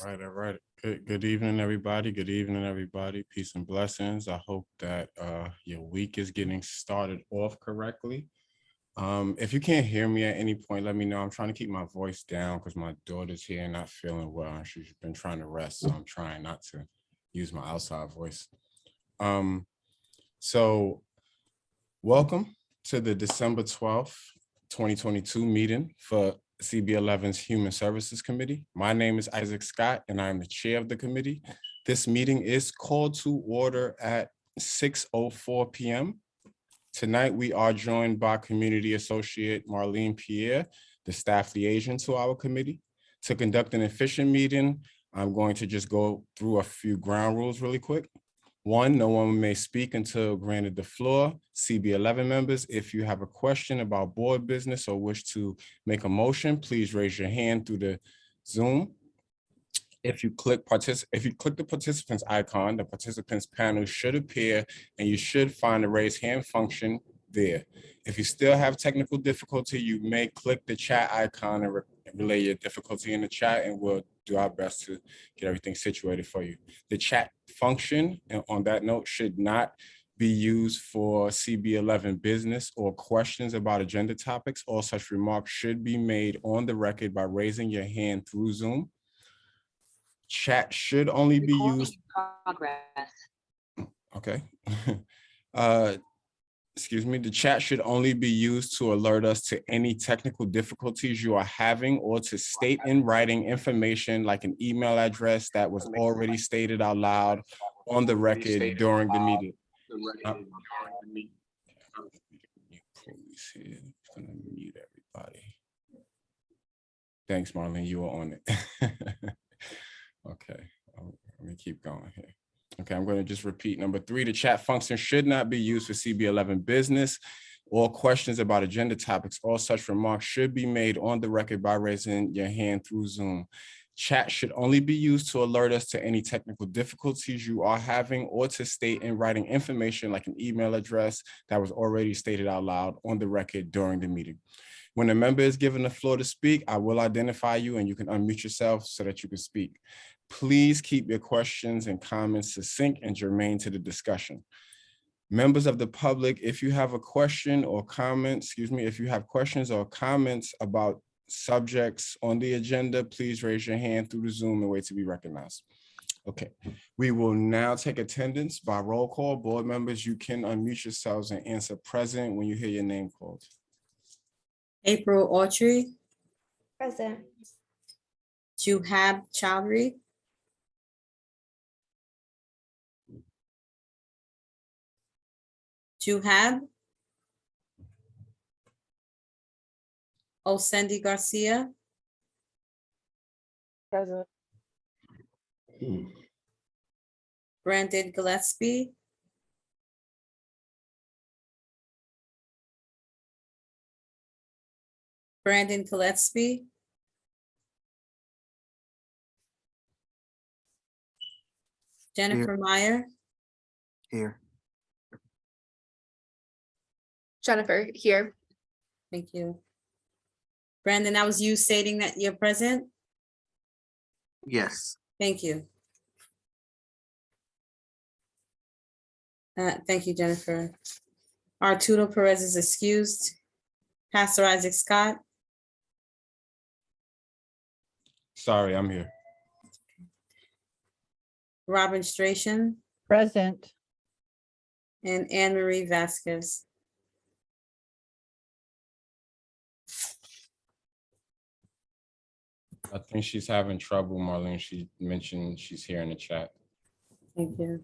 All right. Good evening, everybody. Good evening, everybody. Peace and blessings. I hope that your week is getting started off correctly. If you can't hear me at any point, let me know. I'm trying to keep my voice down because my daughter's here not feeling well, and she's been trying to rest, so I'm trying not to use my outside voice. So welcome to the December 12th, 2022 meeting for CB11's Human Services Committee. My name is Isaac Scott, and I am the chair of the committee. This meeting is called to order at 6:04 p.m. Tonight, we are joined by Community Associate Marlene Pierre, the staff liaison to our committee. To conduct an efficient meeting, I'm going to just go through a few ground rules really quick. One, no one may speak until granted the floor. CB11 members, if you have a question about board business or wish to make a motion, please raise your hand through the Zoom. If you click the participants icon, the participants panel should appear and you should find the raise hand function there. If you still have technical difficulty, you may click the chat icon and relay your difficulty in the chat, and we'll do our best to get everything situated for you. The chat function, and on that note, should not be used for CB11 business or questions about agenda topics. All such remarks should be made on the record by raising your hand through Zoom. Chat should only be used. Progress. Okay. Excuse me, the chat should only be used to alert us to any technical difficulties you are having or to state in writing information like an email address that was already stated out loud on the record during the meeting. Mute everybody. Thanks, Marlene, you were on it. Okay, let me keep going here. Okay, I'm going to just repeat. Number 3, the chat function should not be used for CB11 business or questions about agenda topics. All such remarks should be made on the record by raising your hand through Zoom. Chat should only be used to alert us to any technical difficulties you are having or to state in writing information like an email address that was already stated out loud on the record during the meeting. When a member is given the floor to speak, I will identify you and you can unmute yourself so that you can speak. Please keep your questions and comments succinct and germane to the discussion. Members of the public, if you have a question or comment, if you have questions or comments about subjects on the agenda, please raise your hand through the Zoom and wait to be recognized. Okay, we will now take attendance by roll call. Board members, you can unmute yourselves and answer present when you hear your name called. April Autry, Present. Juhab Chowdhury, Juhab, Osendi Garcia, Present. Brandon Gillespie, Brandon Gillespie, Jennifer Meyer, Here. Jennifer here. thank you. Brandon, that was you stating that you're present? Yes. Thank you. Thank you, Jennifer. Arturo Perez is excused. Pastor Isaac Scott, Sorry, I'm here. Robin Stration, Present. and Anne Marie Vasquez. I think she's having trouble, Marlene. She mentioned she's here in the chat. Thank you.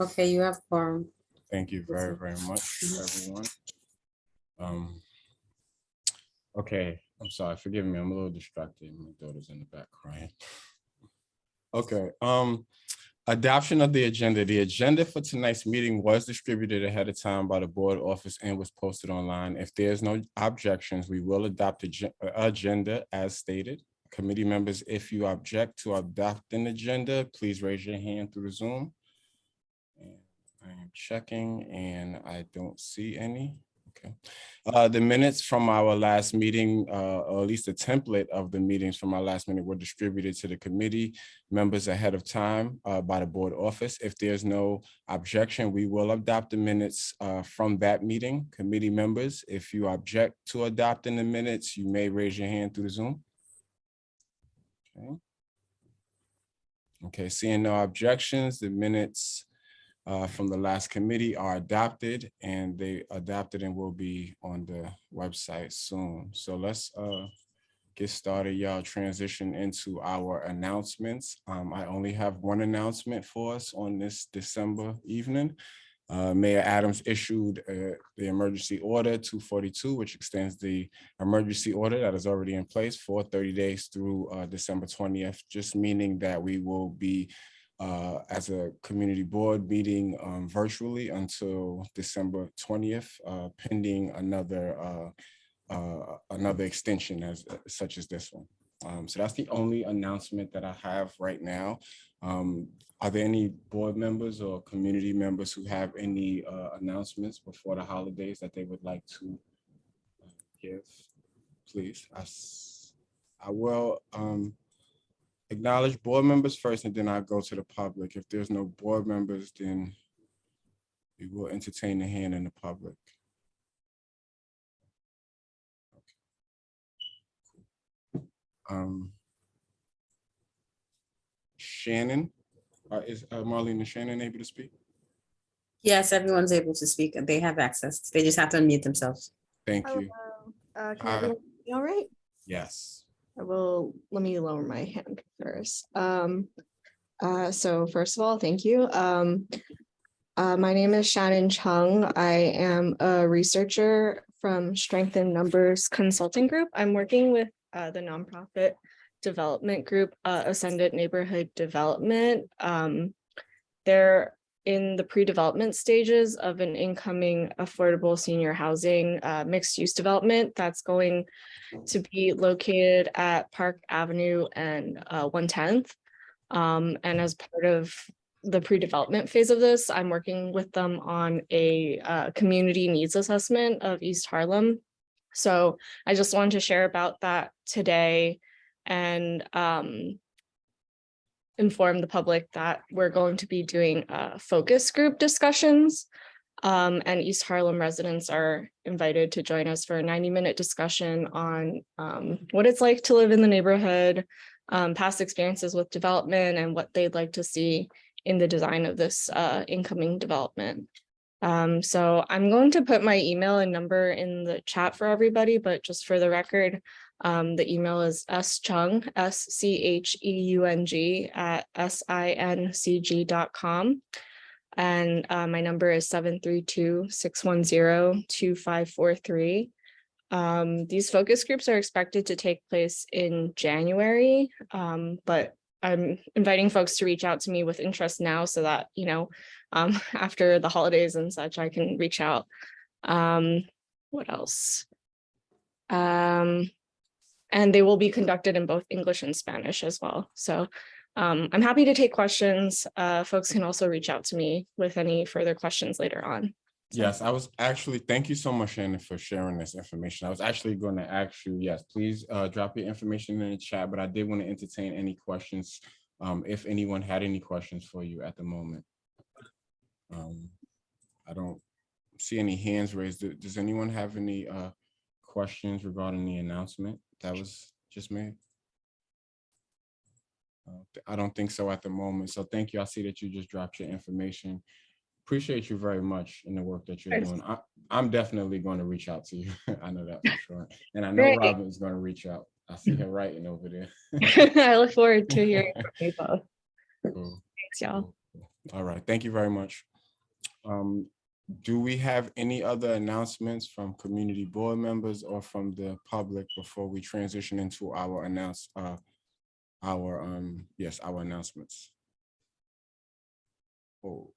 Okay, you have quorum. Thank you very, very much, everyone. Okay, I'm sorry, forgive me, I'm a little distracted. My daughter's in the back crying. Okay, adoption of the agenda. The agenda for tonight's meeting was distributed ahead of time by the board office and was posted online. If there's no objections, we will adopt the agenda as stated. Committee members, if you object to adopt an agenda, please raise your hand through the Zoom. And I am checking and I don't see any. Okay. The minutes from our last meeting, or at least the template of the meetings from our last meeting, were distributed to the committee members ahead of time by the board office. If there's no objection, we will adopt the minutes from that meeting. Committee members, if you object to adopting the minutes, you may raise your hand through the Zoom. Okay. Okay, seeing no objections, the minutes from the last committee are adopted, and they adopted and will be on the website soon. So let's get started, y'all. Transition into our announcements. I only have one announcement for us on this December evening. Mayor Adams issued the emergency order 242, which extends the emergency order that is already in place for 30 days through December 20th, just meaning that we will be as a community board meeting virtually until December 20th, pending another extension such as this one. So that's the only announcement that I have right now. Are there any board members or community members who have any announcements before the holidays that they would like to give? Please, I will acknowledge board members first, and then I'll go to the public. If there's no board members, then we will entertain the hand in the public. Shannon, is Marlene and Shannon able to speak? Yes, everyone's able to speak. They have access. They just have to unmute themselves. Thank you. Can you hear me all right? Yes. Let me lower my hand first. So first of all, thank you. My name is Shannon Chung. I am a researcher from Strength in Numbers Consulting Group. I'm working with the nonprofit development group, Ascendant Neighborhood Development. They're in the pre-development stages of an incoming affordable senior housing mixed-use development that's going to be located at Park Avenue and 110th. And as part of the pre-development phase of this, I'm working with them on a community needs assessment of East Harlem. So I just wanted to share about that today and inform the public that we're going to be doing focus group discussions, and East Harlem residents are invited to join us for a 90-minute discussion on what it's like to live in the neighborhood, past experiences with development, and what they'd like to see in the design of this incoming development. So I'm going to put my email and number in the chat for everybody, but just for the record, the email is schung, SCHEUNG @sincg.com. And my number is 732-610-2543. These focus groups are expected to take place in January, but I'm inviting folks to reach out to me with interest now so that, after the holidays and such, I can reach out. What else? And they will be conducted in both English and Spanish as well. So I'm happy to take questions. Folks can also reach out to me with any further questions later on. So. Yes, I was actually, thank you so much, Shannon, for sharing this information. I was actually going to ask you, yes, please drop your information in the chat, but I did want to entertain any questions if anyone had any questions for you at the moment. I don't see any hands raised. Does anyone have any questions regarding the announcement that was just made? I don't think so at the moment. So thank you. I see that you just dropped your information. Appreciate you very much in the work that you're doing. I'm definitely going to reach out to you. I know that for sure. And I know Great. Robin's going to reach out. I see her writing over there. I look forward to hearing from you both. Cool. Thanks, y'all. Cool. All right. Thank you very much. Do we have any other announcements from community board members or from the public before we transition into our announcements? Oh.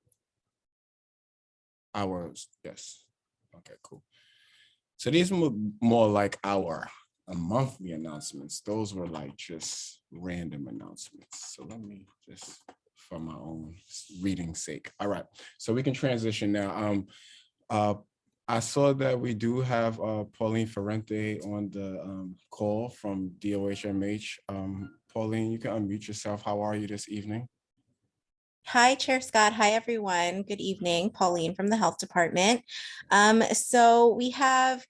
Yes. Okay, cool. So these were more like our monthly announcements. Those were like just random announcements. So let me just, for my own reading sake. All right, so we can transition now. I saw that we do have Pauline Ferrante on the call from DOHMH. Pauline, you can unmute yourself. How are you this evening? Hi, Chair Scott. Hi, everyone. Good evening. Pauline from the Health Department. So we have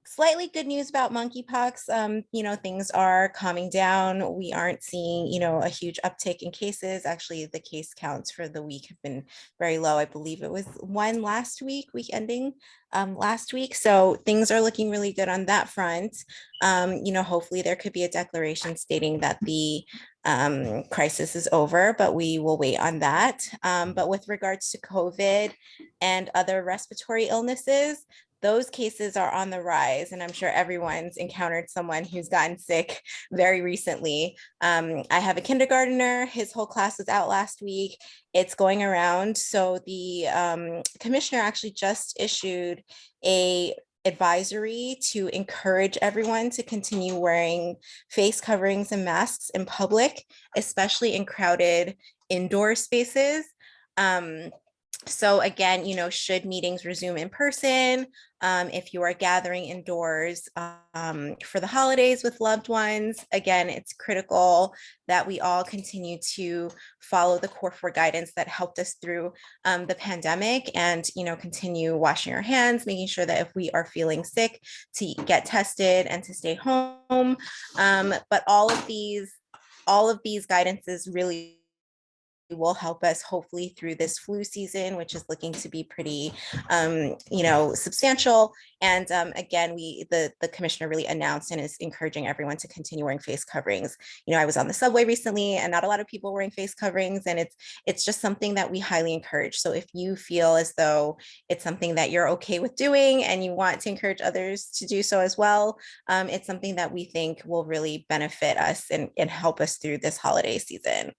slightly good news about monkeypox. Things are calming down. We aren't seeing, a huge uptick in cases. Actually, the case counts for the week have been very low. I believe it was one last week ending last week. So things are looking really good on that front. Hopefully there could be a declaration stating that the crisis is over, but we will wait on that. But with regards to COVID and other respiratory illnesses, those cases are on the rise, and I'm sure everyone's encountered someone who's gotten sick very recently. I have a kindergartner, his whole class was out last week. It's going around. So the commissioner actually just issued a advisory to encourage everyone to continue wearing face coverings and masks in public, especially in crowded indoor spaces. So again, should meetings resume in person, if you are gathering indoors for the holidays with loved ones, again, it's critical that we all continue to follow the core 4 guidance that helped us through the pandemic and, continue washing our hands, making sure that if we are feeling sick to get tested and to stay home. But all of these guidances really will help us hopefully through this flu season, which is looking to be pretty, substantial. And again, the commissioner really announced and is encouraging everyone to continue wearing face coverings. I was on the subway recently and not a lot of people wearing face coverings, and it's just something that we highly encourage. So if you feel as though it's something that you're okay with doing and you want to encourage others to do so as well, it's something that we think will really benefit us and help us through this holiday season.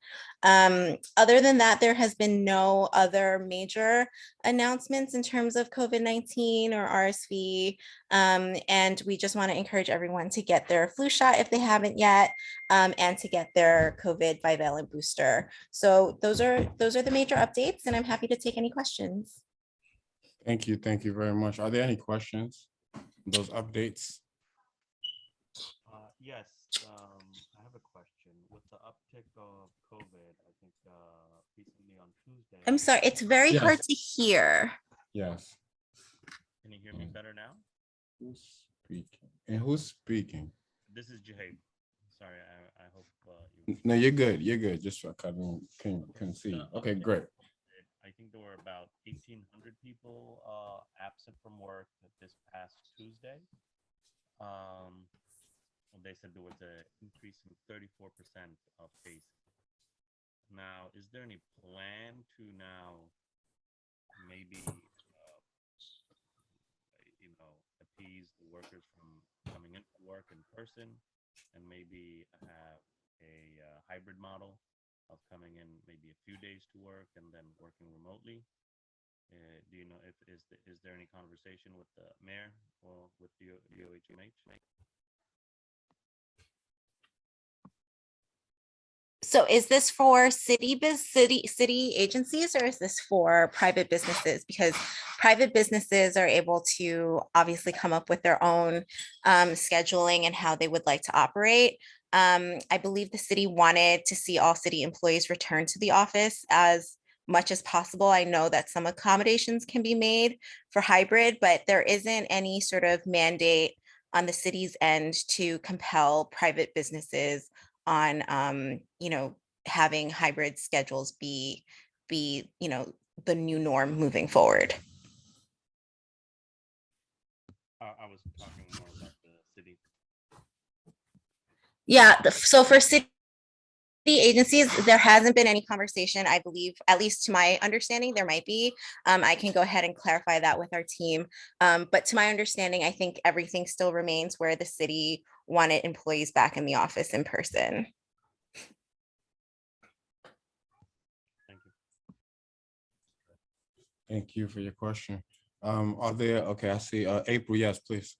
Other than that, there has been no other major announcements in terms of COVID-19 or RSV. And we just want to encourage everyone to get their flu shot if they haven't yet, and to get their COVID bivalent booster. So those are the major updates, and I'm happy to take any questions. Thank you. Thank you very much. Are there any questions? Those updates? Yes, I have a question. With the uptick of COVID, I think recently on Tuesday. I'm sorry, it's very Yes. hard to hear. Yes. Can you hear me better now? Who's speaking? And who's speaking? This is Jahab. Sorry, I hope you. No, you're good. You're good. Just so I couldn't see. Okay, great. I think there were about 1,800 people absent from work this past Tuesday. They said there was an increase in 34% of cases. Now, is there any plan to now maybe, appease the workers from coming into work in person and maybe have a hybrid model of coming in maybe a few days to work and then working remotely? Do you know if is there any conversation with the mayor or with the DOHMH? So is this for city agencies, or is this for private businesses? Because private businesses are able to obviously come up with their own scheduling and how they would like to operate. I believe the city wanted to see all city employees return to the office as much as possible. I know that some accommodations can be made for hybrid, but there isn't any sort of mandate on the city's end to compel private businesses on having hybrid schedules be the new norm moving forward. I was talking more about the city. Yeah, so for city agencies, there hasn't been any conversation, I believe, at least to my understanding. There might be. I can go ahead and clarify that with our team. But to my understanding, I think everything still remains where the city wanted employees back in the office in person. Thank you. Thank you for your question. Okay, I see, April, yes, please.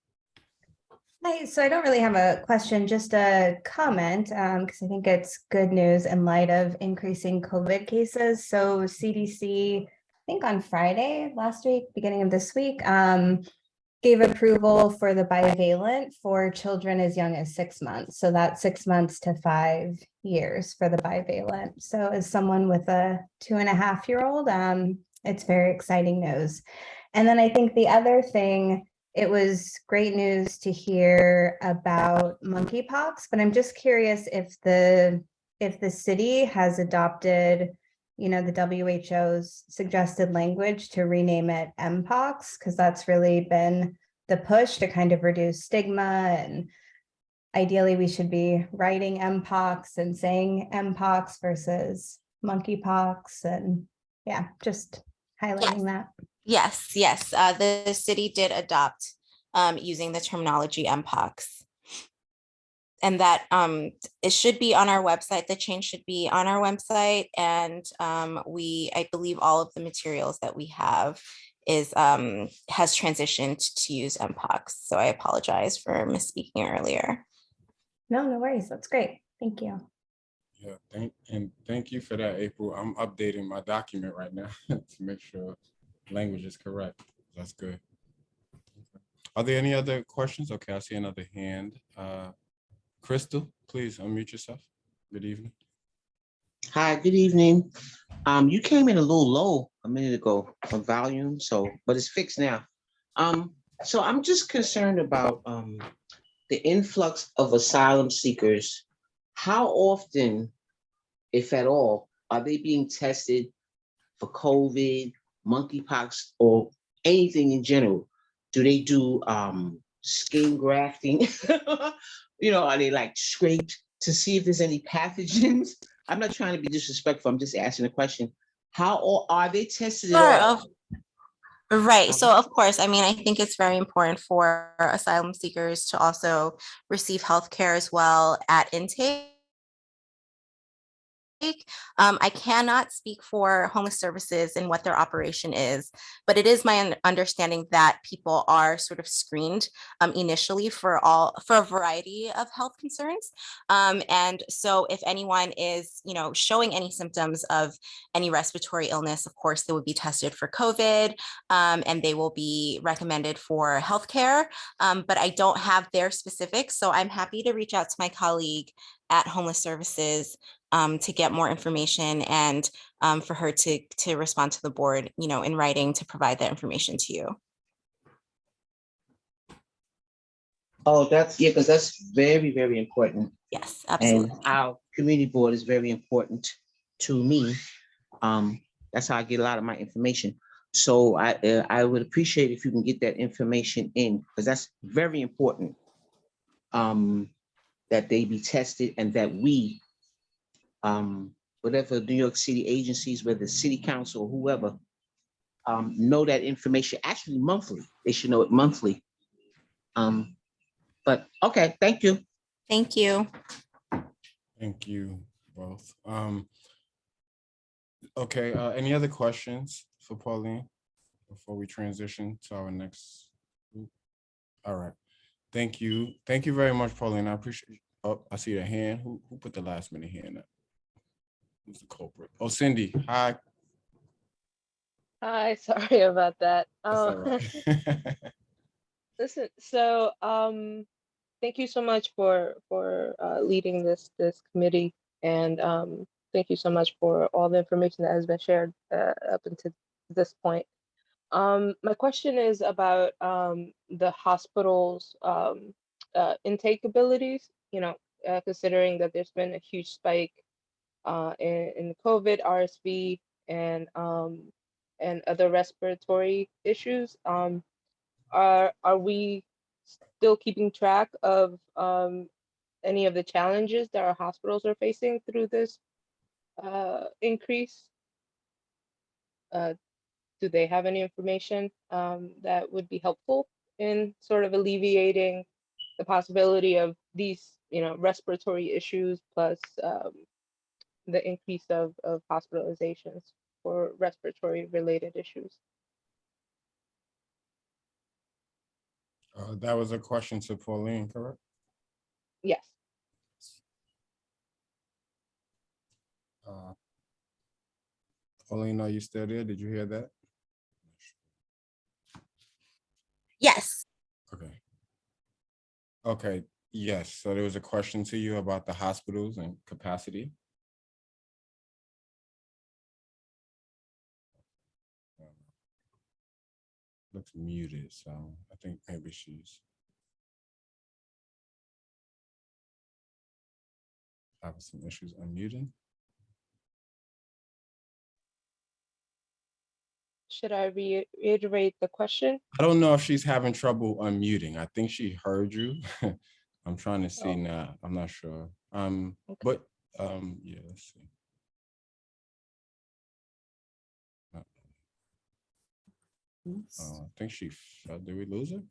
Hi, so I don't really have a question, just a comment, because I think it's good news in light of increasing COVID cases. So CDC think on Friday last week, beginning of this week, gave approval for the bivalent for children as young as 6 months. So that's 6 months to 5 years for the bivalent. So as someone with a 2.5-year-old, it's very exciting news. And then I think the other thing, it was great news to hear about monkeypox, but I'm just curious if the city has adopted, the WHO's suggested language to rename it Mpox, because that's really been the push to kind of reduce stigma. And ideally, we should be writing Mpox and saying Mpox versus monkeypox. And yeah, just highlighting that. Yes, yes. The city did adopt using the terminology Mpox. And that it should be on our website. The change should be on our website. And I believe all of the materials that we have has transitioned to use Mpox. So I apologize for misspeaking earlier. No worries. That's great. Thank you. Yeah, thank you for that, April. I'm updating my document right now to make sure language is correct. That's good. Are there any other questions? Okay, I see another hand. Crystal, please unmute yourself. Good evening. Hi, good evening. You came in a little low a minute ago on volume, but it's fixed now. So I'm just concerned about the influx of asylum seekers. How often, if at all, are they being tested for COVID, monkeypox, or anything in general? Do they do skin grafting? Are they like scraped to see if there's any pathogens? I'm not trying to be disrespectful. I'm just asking a question. How are they tested at all? Right. So of course, I mean, I think it's very important for asylum seekers to also receive healthcare as well at intake. I cannot speak for homeless services and what their operation is, but it is my understanding that people are sort of screened initially for a variety of health concerns. And so if anyone is, showing any symptoms of any respiratory illness, of course, they would be tested for COVID and they will be recommended for healthcare. But I don't have their specifics. So I'm happy to reach out to my colleague at Homeless Services to get more information and for her to respond to the board, in writing to provide that information to you. Oh, because that's very, very important. Yes, absolutely. And our community board is very important to me. That's how I get a lot of my information. So I would appreciate if you can get that information in, because that's very important. That they be tested and that we, whatever New York City agencies, whether city council or whoever, know that information actually monthly. They should know it monthly. But okay, thank you. Thank you. Thank you both. Okay, any other questions for Pauline before we transition to our next group? All right. Thank you. Thank you very much, Pauline. I appreciate. Oh, I see a hand. Who put the last minute hand up? Who's the culprit? Oh, Cindy. Hi. Hi, sorry about that. That's all right. Listen, so thank you so much for leading this committee, and thank you so much for all the information that has been shared up until this point. My question is about the hospital's intake abilities. Considering that there's been a huge spike in COVID, RSV, and other respiratory issues. Are we still keeping track of any of the challenges that our hospitals are facing through this increase? Do they have any information that would be helpful in sort of alleviating the possibility of these, respiratory issues plus the increase of hospitalizations for respiratory related issues? That was a question to Pauline, correct? Yes. Pauline, are you still there? Did you hear that? Yes. Okay. Okay, yes. So there was a question to you about the hospitals and capacity. Looks muted, so I think maybe she's having some issues unmuting. Should I reiterate the question? I don't know if she's having trouble unmuting. I think she heard you. I'm trying to see Oh. now. I'm not sure. Okay. But yeah, let's see. I think she fell. Did we lose her?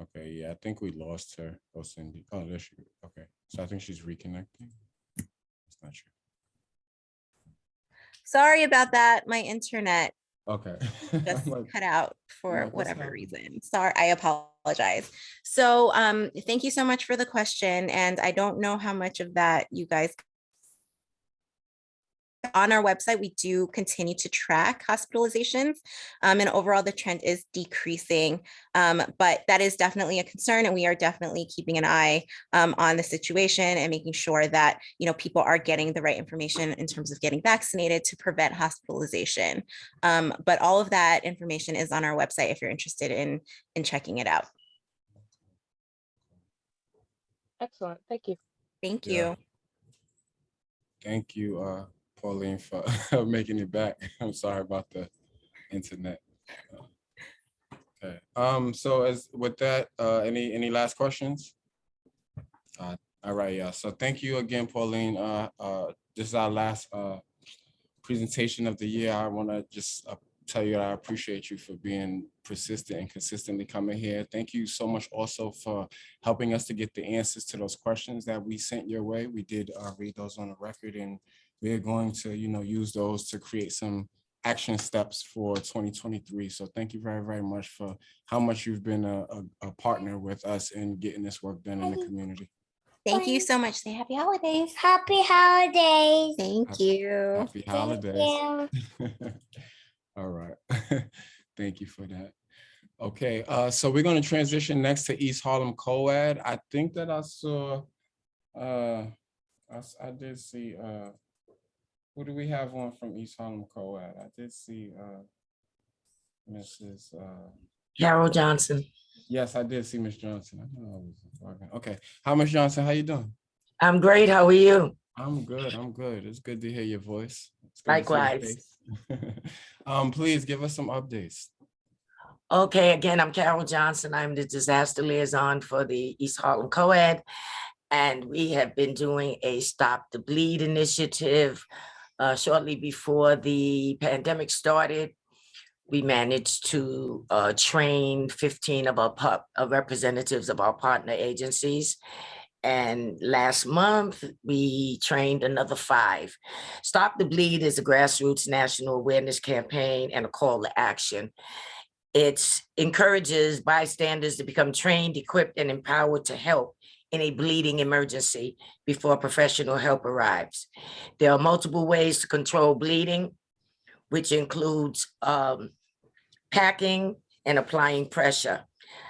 Okay, yeah, I think we lost her. Oh, Cindy. Oh, there she is. Okay, so I think she's reconnecting. It's not sure. Sorry about that. My internet Okay. just I'm like, cut out for like, what's whatever happening? reason. Sorry, I apologize. So thank you so much for the question. And I don't know how much of that you guys on our website, we do continue to track hospitalizations, and overall the trend is decreasing, but that is definitely a concern, and we are definitely keeping an eye on the situation and making sure that people are getting the right information in terms of getting vaccinated to prevent hospitalization. But all of that information is on our website if you're interested in checking it out. Excellent. Thank you. Thank Yeah. you. Thank you, Pauline, for making it back. I'm sorry about the internet. Okay. So as with that, any last questions? All right, yeah. So thank you again, Pauline. This is our last presentation of the year. I want to just tell you that I appreciate you for being persistent and consistently coming here. Thank you so much also for helping us to get the answers to those questions that we sent your way. We did read those on the record, and we're going to, use those to create some action steps for 2023. So thank you very, very much for how much you've been a partner with us in getting this work done in the community. Thank you so much. Say happy holidays. Happy holidays. Thank you. Happy holidays. you. All right. Thank you for that. Okay, so we're going to transition next to East Harlem Co-ed. I think that I saw, I did see, who do we have on from East Harlem Co-ed? I did see Mrs. Carol Johnson. Yes, I did see Miss Johnson. I know I was working. Okay, hi, Miss Johnson. How you doing? I'm great. How are you? I'm good. I'm good. It's good to hear your voice. It's good to see your Likewise. face. Please give us some updates. Okay, again, I'm Carol Johnson. I'm the disaster liaison for the East Harlem Co-ed. And we have been doing a Stop the Bleed initiative shortly before the pandemic started. We managed to train 15 of our representatives of our partner agencies. And last month, we trained another 5. Stop the Bleed is a grassroots national awareness campaign and a call to action. It encourages bystanders to become trained, equipped, and empowered to help in a bleeding emergency before professional help arrives. There are multiple ways to control bleeding, which includes packing and applying pressure.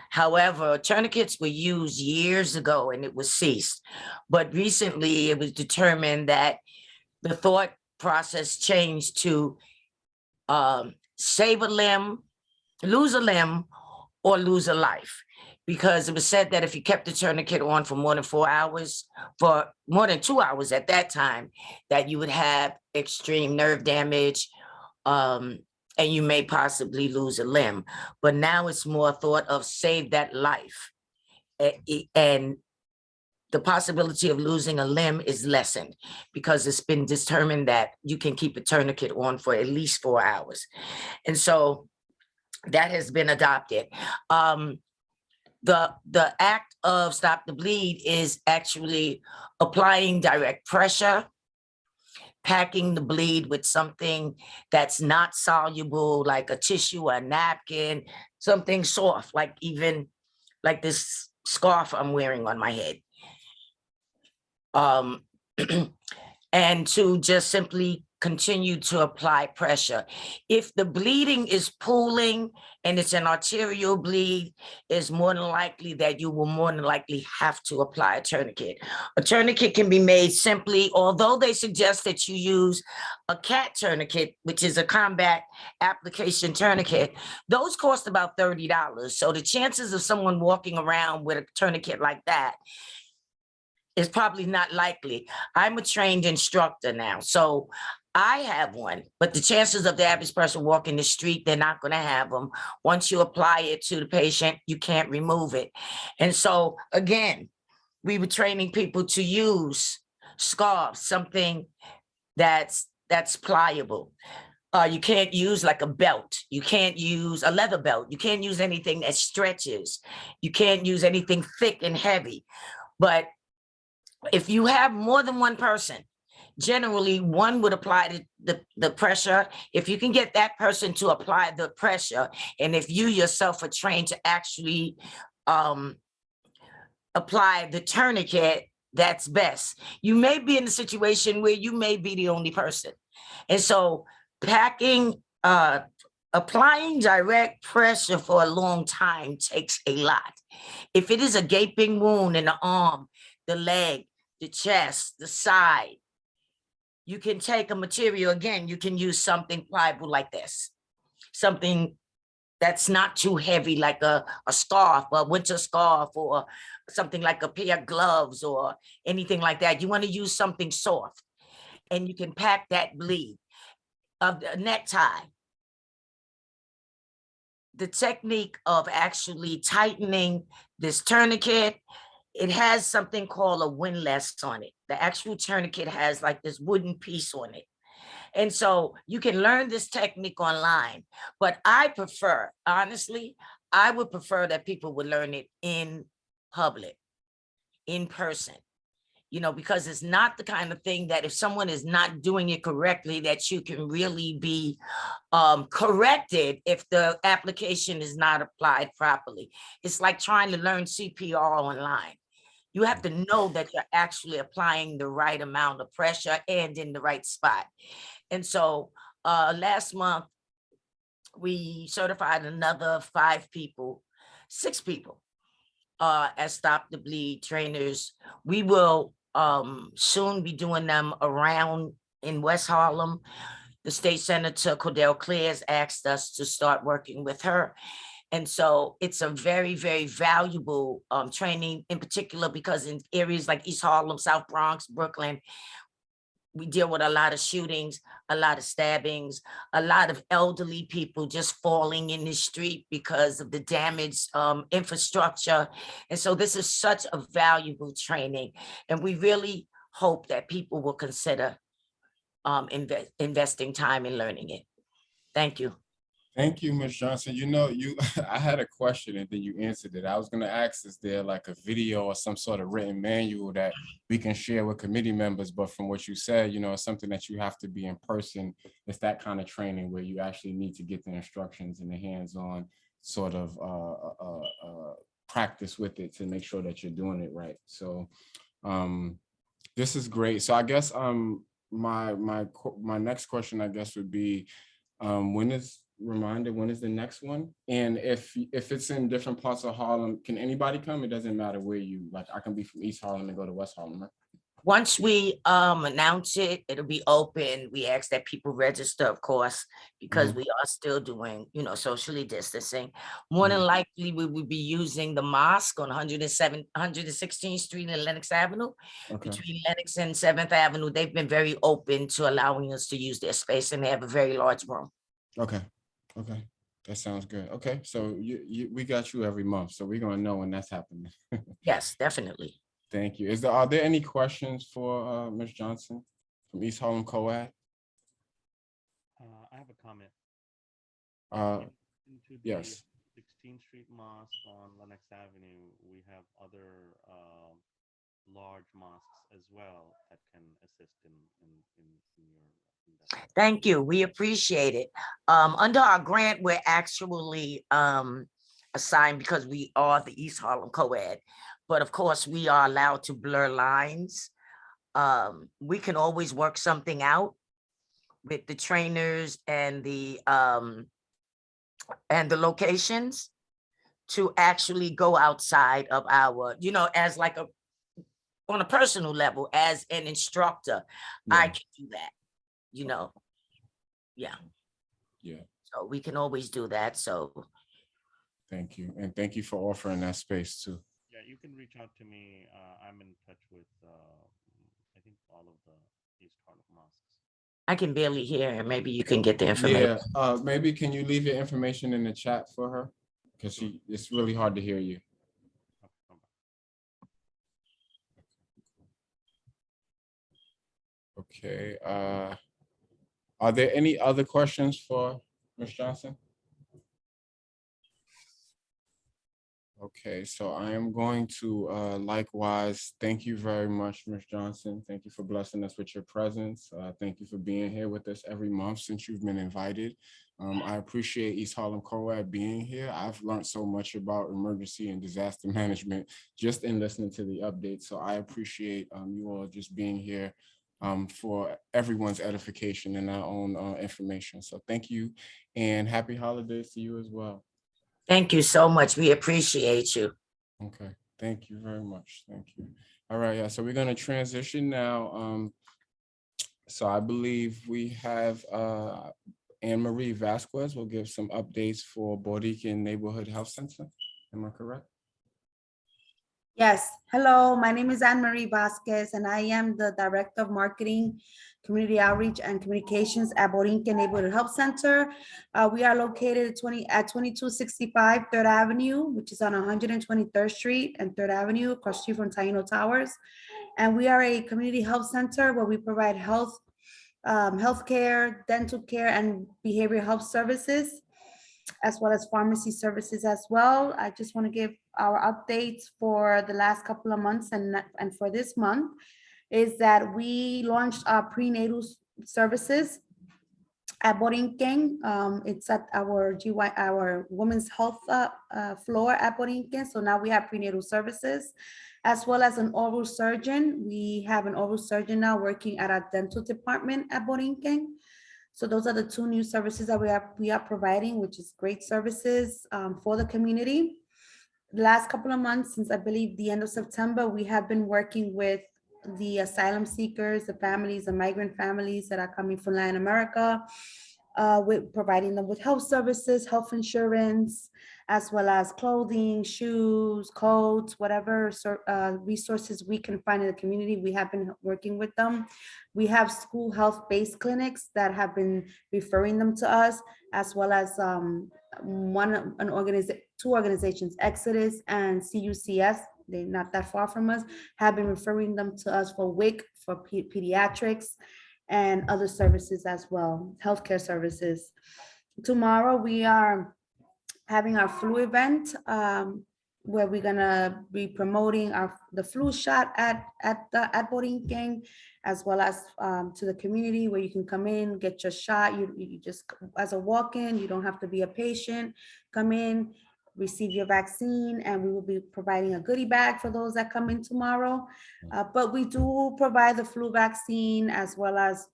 However, tourniquets were used years ago and it was ceased. But recently it was determined that the thought process changed to save a limb, lose a limb, or lose a life. Because it was said that if you kept the tourniquet on for more than 4 hours, for more than 2 hours at that time, that you would have extreme nerve damage, and you may possibly lose a limb. But now it's more thought of save that life. And the possibility of losing a limb is lessened because it's been determined that you can keep a tourniquet on for at least 4 hours. And so that has been adopted. The act of Stop the Bleed is actually applying direct pressure, packing the bleed with something that's not soluble, like a tissue or a napkin, something soft, like even like this scarf I'm wearing on my head. And to just simply continue to apply pressure. If the bleeding is pooling and it's an arterial bleed, it's more than likely that you will more than likely have to apply a tourniquet. A tourniquet can be made simply, although they suggest that you use a CAT tourniquet, which is a combat application tourniquet. Those cost about $30. So the chances of someone walking around with a tourniquet like that is probably not likely. I'm a trained instructor now, so I have one, but the chances of the average person walking the street, they're not going to have them. Once you apply it to the patient, you can't remove it. And so again, we were training people to use scarves, something that's pliable. You can't use like a belt. You can't use a leather belt. You can't use anything that stretches. You can't use anything thick and heavy. But if you have more than one person, generally one would apply the pressure. If you can get that person to apply the pressure, and if you yourself are trained to actually apply the tourniquet, that's best. You may be in a situation where you may be the only person. And so applying direct pressure for a long time takes a lot. If it is a gaping wound in the arm, the leg, the chest, the side, you can take a material, again, you can use something pliable like this, something that's not too heavy, like a scarf, a winter scarf, or something like a pair of gloves or anything like that. You want to use something soft, and you can pack that bleed. A necktie. The technique of actually tightening this tourniquet, it has something called a windlass on it. The actual tourniquet has like this wooden piece on it. And so you can learn this technique online, but I prefer, honestly, I would prefer that people would learn it in public, in person, you know, because it's not the kind of thing that if someone is not doing it correctly, that you can really be corrected if the application is not applied properly. It's like trying to learn CPR online. You have to know that you're actually applying the right amount of pressure and in the right spot. And so last month, we certified another 6 people as Stop the Bleed trainers. We will soon be doing them around in West Harlem. The state senator, Cordell Clears, asked us to start working with her. And so it's a very, very valuable training, in particular, because in areas like East Harlem, South Bronx, Brooklyn, we deal with a lot of shootings, a lot of stabbings, a lot of elderly people just falling in the street because of the damaged infrastructure. And so this is such a valuable training. And we really hope that people will consider investing time in learning it. Thank you. Thank you, Ms. Johnson. You know, I had a question and then you answered it. I was going to ask, is there like a video or some sort of written manual that we can share with committee members? But from what you said, you know, it's something that you have to be in person. It's that kind of training where you actually need to get the instructions and the hands-on sort of practice with it to make sure that you're doing it right. So this is great. So I guess my next question, I guess, would be, when is the next one? And if it's in different parts of Harlem, can anybody come? It doesn't matter where you, like, I can be from East Harlem and go to West Harlem, right? Once we announce it, it'll be open. We ask that people register, of course, because we are still doing, you know, socially distancing. More than likely, we will be using the mosque on 116th Street and Lenox Avenue. Okay. Between Lenox and 7th Avenue. They've been very open to allowing us to use their space, and they have a very large room. Okay. Okay. That sounds good. Okay. So we got you every month. So we're going to know when that's happening. Yes, definitely. Thank you. Are there any questions for Ms. Johnson from East Harlem Co-Ed? I have a comment. Into the Yes. 16th Street Mosque on Lenox Avenue, we have other large mosques as well that can assist in your investment. Thank you. We appreciate it. Under our grant, we're actually assigned, because we are the East Harlem Co-Ed, but of course we are allowed to blur lines. We can always work something out. with the trainers and the locations to actually go outside of our, as like on a personal level, as an instructor, I Yeah. can do that, yeah. Yeah. So we can always do that. So Thank you. And thank you for offering that space too. Yeah, you can reach out to me. I'm in touch with, I think, all of the East Harlem mosques. I can barely hear, and maybe you can get the information. Yeah, maybe can you leave your information in the chat for her? Because it's really hard to hear you. Okay, are there any other questions for Ms. Johnson? Okay, so I am going to likewise thank you very much, Ms. Johnson. Thank you for blessing us with your presence. Thank you for being here with us every month since you've been invited. I appreciate East Harlem COAD being here. I've learned so much about emergency and disaster management just in listening to the updates. So I appreciate you all just being here for everyone's edification and our own information. So thank you and happy holidays to you as well. Thank you so much. We appreciate you. Okay, thank you very much. Thank you. All right, yeah, so we're gonna transition now. So I believe we have Anne Marie Vasquez will give some updates for Borican Neighborhood Health Center. Am I correct? Yes. Hello, my name is Anne Marie Vasquez, and I am the Director of Marketing, Community Outreach, and Communications at Borinquen Neighborhood Health Center. We are located at 2265 3rd Avenue, which is on 123rd Street and 3rd Avenue, across the street from Taino Towers. And we are a community health center where we provide healthcare, dental care, and behavioral health services, as well as pharmacy services as well. I just want to give our updates for the last couple of months and for this month is that we launched our prenatal services at Borinquen. It's at our women's health floor at Borinquen. So now we have prenatal services, as well as an oral surgeon. We have an oral surgeon now working at our dental department at Borinquen. So those are the two new services that we are providing, which is great services for the community. The last couple of months, since I believe the end of September, we have been working with the asylum seekers, the families, the migrant families that are coming from Latin America, with providing them with health services, health insurance, as well as clothing, shoes, coats, whatever resources we can find in the community. We have been working with them. We have school health-based clinics that have been referring them to us, as well as two organizations, Exodus and CUCS, they're not that far from us, have been referring them to us for WIC, for pediatrics, and other services as well, healthcare services. Tomorrow we are having our flu event where we're gonna be promoting the flu shot at Borinquen, as well as to the community where you can come in, get your shot. You just, as a walk-in, you don't have to be a patient. Come in, receive your vaccine, and we will be providing a goodie bag for those that come in tomorrow. But we do provide the flu vaccine as well as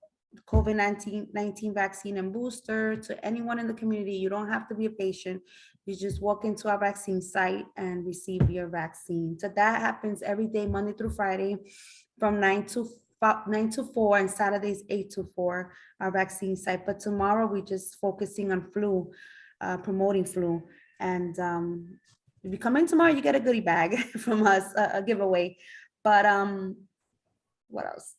COVID-19 vaccine and booster to anyone in the community. You don't have to be a patient. You just walk into our vaccine site and receive your vaccine. So that happens every day, Monday through Friday, from 9 to 4, and Saturdays 8 to 4, our vaccine site. But tomorrow we're just focusing on flu, promoting flu. And if you come in tomorrow, you get a goodie bag from us, a giveaway. But what else?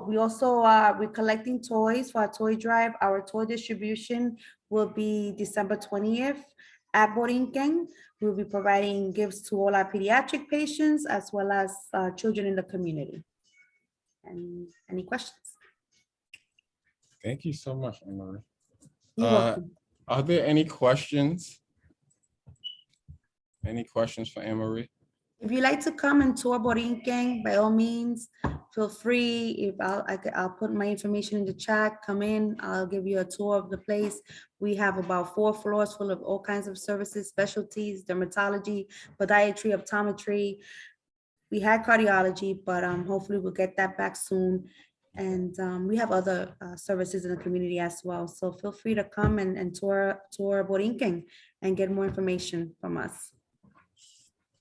We also we're collecting toys for our toy drive. Our toy distribution will be December 20th at Borinquen. We'll be providing gifts to all our pediatric patients as well as children in the community. And any questions? Thank you so much, Anne-Marie. You're welcome. Are there any questions? Any questions for Anne-Marie? If you'd like to come and tour Borinquen, by all means, feel free. If I'll put my information in the chat, come in, I'll give you a tour of the place. We have about 4 floors full of all kinds of services, specialties, dermatology, podiatry, optometry. We had cardiology, but hopefully we'll get that back soon. And we have other services in the community as well. So feel free to come and tour Borinquen and get more information from us.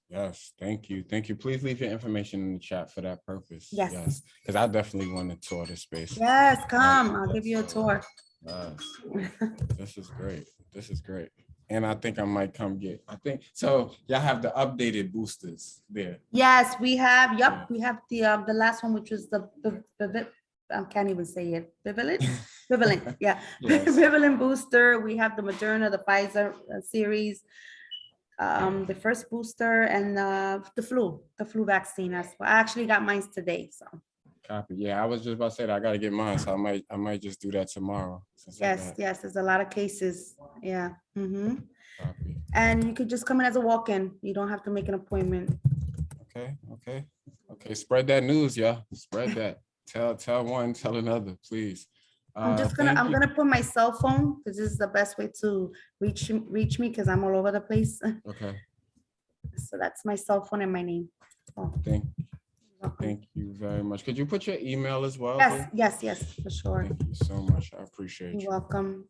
Yes, thank you. Thank you. Please leave your information in the chat for that purpose. Yes. Because I definitely want to tour this space. Yes, come. I'll give you a tour. Yes. This is great. This is great. And I think I might come get, so y'all have the updated boosters there. Yes, we have. Yeah. Yep, we have the last one, which was the I can't even say it. Bivalent, yeah. Yes. Bivalent booster. We have the Moderna, the Pfizer series, the first booster, and the flu vaccine as well. I actually got mine today, so. Copy. Yeah, I was just about to say that I gotta get mine, so I might just do that tomorrow. since I Yes, got- yes, there's a lot of cases. Yeah. Copy. And you could just come in as a walk-in. You don't have to make an appointment. Okay. Spread that news, y'all. Spread that. Tell one, tell another, please. I'm Thank you. gonna put my cell phone because this is the best way to reach me because I'm all over the place. Okay. So that's my cell phone and my name. Oh, Thank you very much. Could you put your email as well? yes, for sure. Thank you so much. I appreciate You're you. welcome.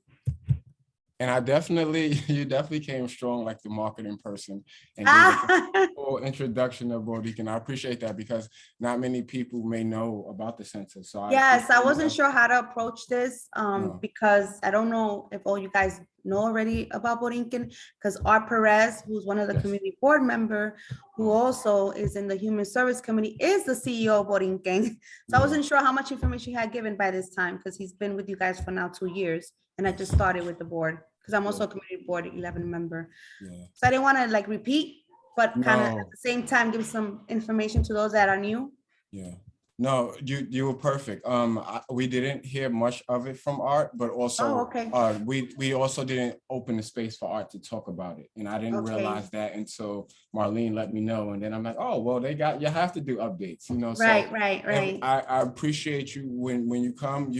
And you definitely came strong like the marketing person and gave a full introduction of Borinquen. I appreciate that because not many people may know about the center. So Yes, I appreciate wasn't that. sure how to approach this No. because I don't know if all you guys know already about Borinquen, because Art Perez, who's one of the Yes. community board member, who also is in the Human Service Committee, is the CEO of Borinquen. So I Yeah. wasn't sure how much information he had given by this time because he's been with you guys for now 2 years. And I just started with the board because I'm also a community board 11 member. Yeah. So I didn't want to like repeat, but kind of No. at the same time, give some information to those that are new. Yeah. No, you were perfect. We didn't hear much of it from Art, but also okay. we also didn't open the space for Art to talk about it. And I didn't Okay. realize that until Marlene let me know. And then I'm like, oh, well, you have to do updates, you know. Right. I appreciate you when you come,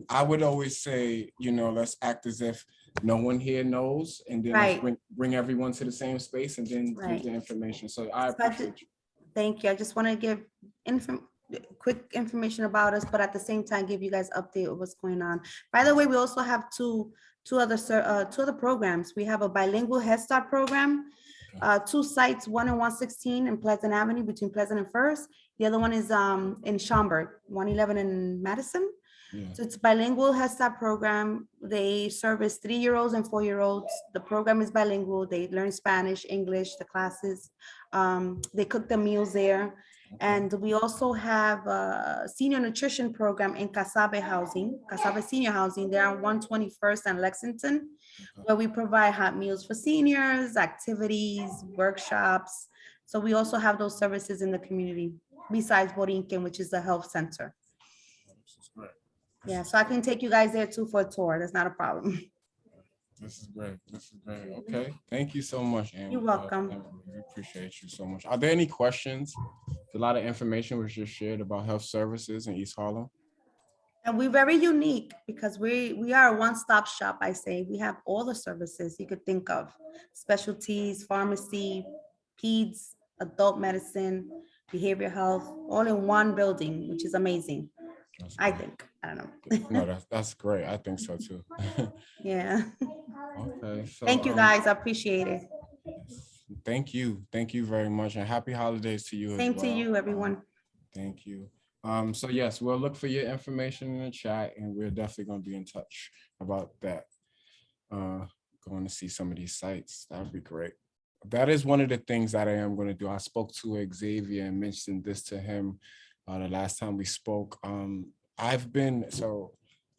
I would always say, let's act as if no one here knows, and then let's bring everyone to the same space and then give the information. So I appreciate you. Thank you. I just want to give quick information about us, but at the same time, give you guys update of what's going on. By the way, we also have two other programs. We have a bilingual Head Start program, 2 sites, one in 116 in Pleasant Avenue between Pleasant and First. The other one is in Schaumburg, 111 in Madison. Yeah. So it's bilingual Head Start program. They service 3-year-olds and 4-year-olds. The program is bilingual. They learn Spanish, English, the classes. They cook the meals there. And we also have a senior nutrition program in Casabe Senior Housing. They're on 121st and Lexington, where we provide hot meals for seniors, activities, workshops. So we also have those services in the community besides Borinquen, which is the health center. Yeah, so I can take you guys there too for a tour. That's not a problem. This is great. Okay. Thank you so much, Anne. You're welcome. We appreciate you so much. Are there any questions? A lot of information was just shared about health services in East Harlem. And we're very unique because we are a one-stop shop, I say. We have all the services you could think of. Specialties, pharmacy, peds, adult medicine, behavioral health, all in one building, which is amazing. I think. I don't know. No, that's great. I think so too. Yeah. Okay. So, thank you guys. I appreciate it. Thank you. Thank you very much. And happy holidays to you. Same as to well. you, everyone. Thank you. So yes, we'll look for your information in the chat and we're definitely going to be in touch about that. Going to see some of these sites. That would be great. That is one of the things that I am going to do. I spoke to Xavier and mentioned this to him the last time we spoke.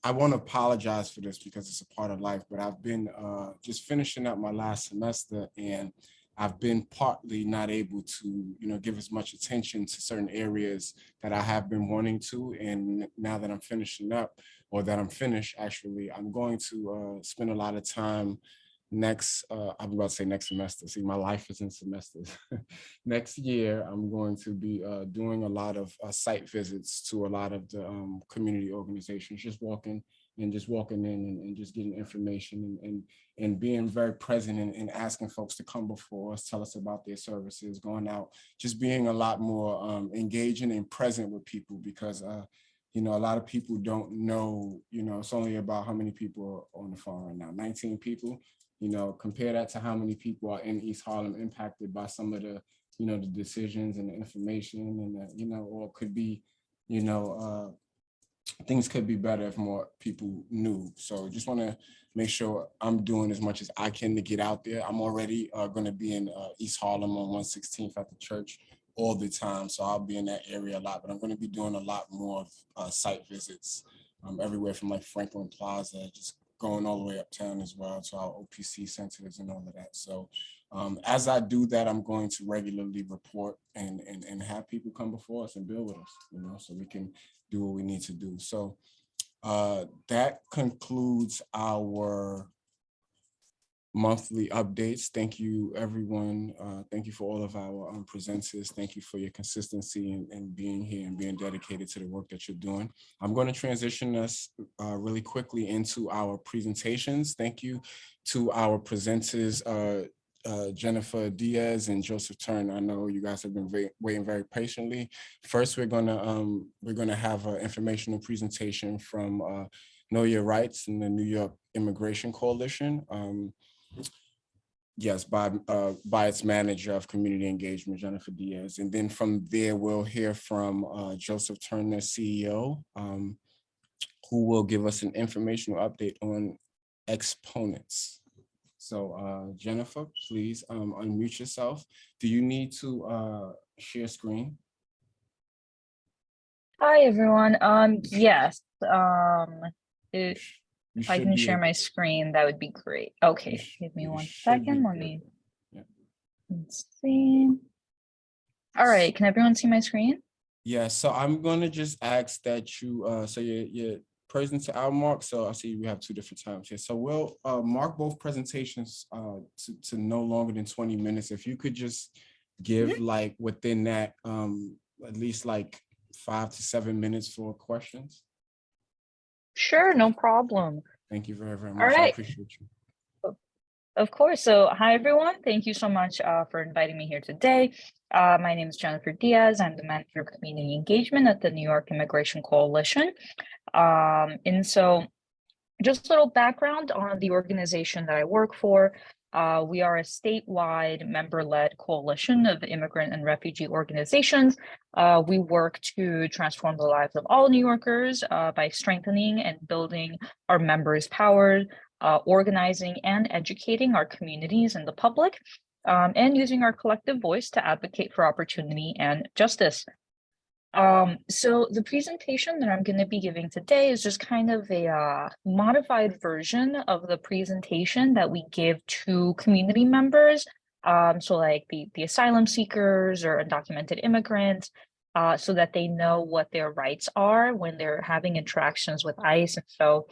I want to apologize for this because it's a part of life, but I've been just finishing up my last semester and I've been partly not able to, give as much attention to certain areas that I have been wanting to. And now that I'm finishing up, or that I'm finished, actually, I'm going to spend a lot of time I'm about to say next semester. See, my life is in semesters. Next year, I'm going to be doing a lot of site visits to a lot of the community organizations, just walking in and just getting information and being very present and asking folks to come before us, tell us about their services, going out, just being a lot more engaging and present with people because a lot of people don't know, it's only about how many people are on the phone right now, 19 people. Compare that to how many people are in East Harlem impacted by some of the, the decisions and the information and, or it could be, things could be better if more people knew. So just want to make sure I'm doing as much as I can to get out there. I'm already going to be in East Harlem on 116th at the church all the time. So I'll be in that area a lot, but I'm going to be doing a lot more site visits everywhere from like Franklin Plaza, just going all the way uptown as well to our OPC centers and all of that. So as I do that, I'm going to regularly report and have people come before us and build with us, so we can do what we need to do. So that concludes our monthly updates. Thank you, everyone. Thank you for all of our presenters. Thank you for your consistency and being here and being dedicated to the work that you're doing. I'm going to transition us really quickly into our presentations. Thank you to our presenters, Jennifer Diaz and Joseph Turner. I know you guys have been waiting very patiently. First, we're gonna have an informational presentation from Know Your Rights and the New York Immigration Coalition. Yes, by its manager of community engagement, Jennifer Diaz. And then from there, we'll hear from Joseph Turner, CEO, who will give us an informational update on exponents. So Jennifer, please unmute yourself. Do you need to share screen? Hi, everyone. Yes. If I should can be share able- my screen, that would be great. Okay, give me you one should be second. Let good. me Yeah. let's see. All right, can everyone see my screen? Yeah, so I'm gonna just ask that you, so you're present to our mark. So I see we have two different times here. So we'll mark both presentations to no longer than 20 minutes. If you could just give like within that, at least like 5 to 7 minutes for questions. Sure, no problem. Thank you very, very All much. I right. appreciate you. Of course. So hi, everyone. Thank you so much for inviting me here today. My name is Jennifer Diaz. I'm the manager of community engagement at the New York Immigration Coalition. And so just a little background on the organization that I work for. We are a statewide member-led coalition of immigrant and refugee organizations. We work to transform the lives of all New Yorkers by strengthening and building our members' power, organizing and educating our communities and the public, and using our collective voice to advocate for opportunity and justice. So the presentation that I'm going to be giving today is just kind of a modified version of the presentation that we give to community members. So like the asylum seekers or undocumented immigrants, so that they know what their rights are when they're having interactions with ICE. And so,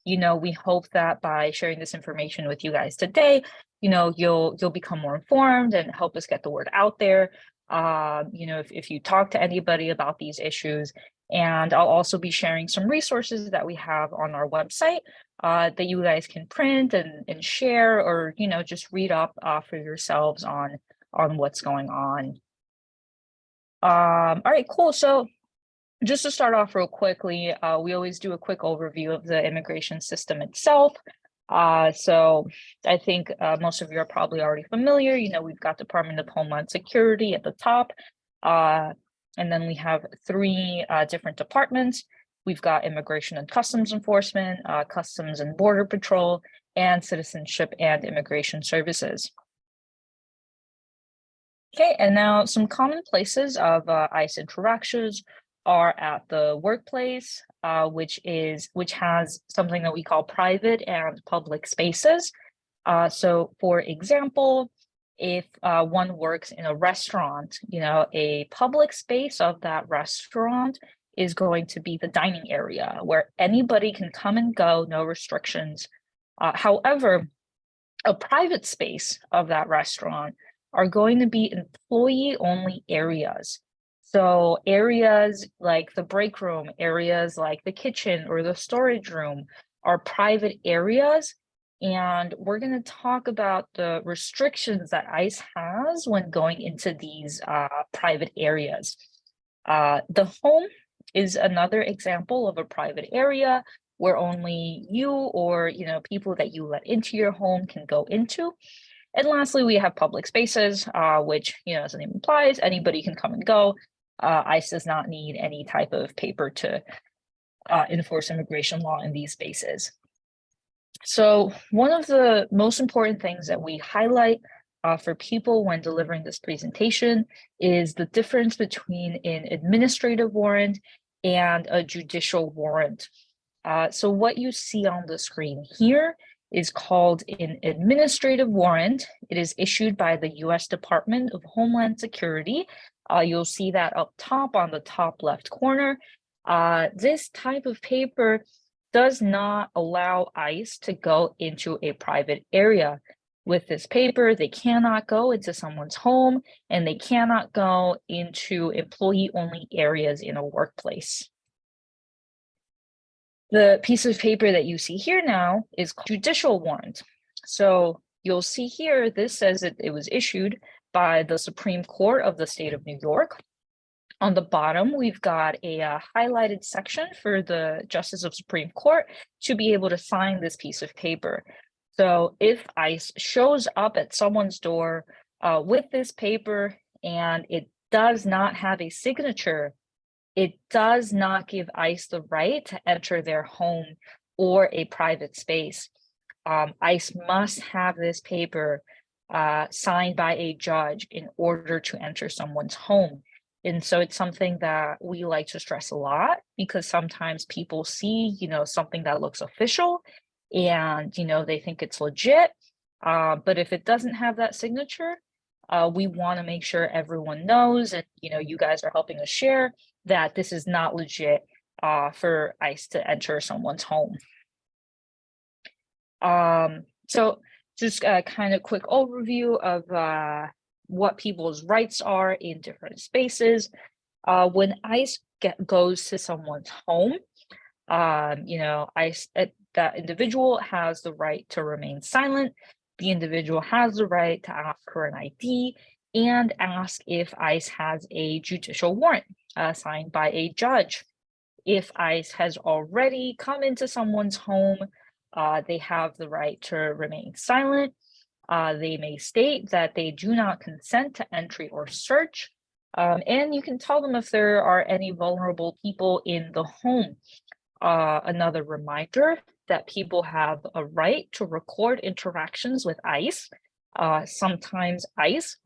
we hope that by sharing this information with you guys today, you'll become more informed and help us get the word out there. If you talk to anybody about these issues, and I'll also be sharing some resources that we have on our website that you guys can print and share, or just read up for yourselves on what's going on. All right, cool. So just to start off real quickly, we always do a quick overview of the immigration system itself. So I think most of you are probably already familiar. We've got Department of Homeland Security at the top. And then we have three different departments. We've got Immigration and Customs Enforcement, Customs and Border Patrol, and Citizenship and Immigration Services. Okay, and now some common places of ICE interactions are at the workplace, which has something that we call private and public spaces. So for example, if one works in a restaurant, a public space of that restaurant is going to be the dining area where anybody can come and go, no restrictions. However, a private space of that restaurant are going to be employee-only areas. So areas like the break room, areas like the kitchen or the storage room are private areas. And we're going to talk about the restrictions that ICE has when going into these private areas. The home is another example of a private area where only you or people that you let into your home can go into. And lastly, we have public spaces, which, as the name implies, anybody can come and go. ICE does not need any type of paper to enforce immigration law in these spaces. So one of the most important things that we highlight for people when delivering this presentation is the difference between an administrative warrant and a judicial warrant. So what you see on the screen here is called an administrative warrant. It is issued by the U.S. Department of Homeland Security. You'll see that up top on the top left corner. This type of paper does not allow ICE to go into a private area. With this paper, they cannot go into someone's home and they cannot go into employee-only areas in a workplace. The piece of paper that you see here now is called judicial warrant. So you'll see here, this says that it was issued by the Supreme Court of the state of New York. On the bottom, we've got a highlighted section for the Justice of Supreme Court to be able to sign this piece of paper. So if ICE shows up at someone's door with this paper and it does not have a signature, it does not give ICE the right to enter their home or a private space. ICE must have this paper signed by a judge in order to enter someone's home. And so it's something that we like to stress a lot because sometimes people see, something that looks official and, they think it's legit. But if it doesn't have that signature, we want to make sure everyone knows, and, you guys are helping us share that this is not legit for ICE to enter someone's home. So just a kind of quick overview of what people's rights are in different spaces. When ICE goes to someone's home, ICE, that individual has the right to remain silent. The individual has the right to ask for an ID and ask if ICE has a judicial warrant signed by a judge. If ICE has already come into someone's home, they have the right to remain silent. They may state that they do not consent to entry or search, and you can tell them if there are any vulnerable people in the home. Another reminder that people have a right to record interactions with ICE. Sometimes ICE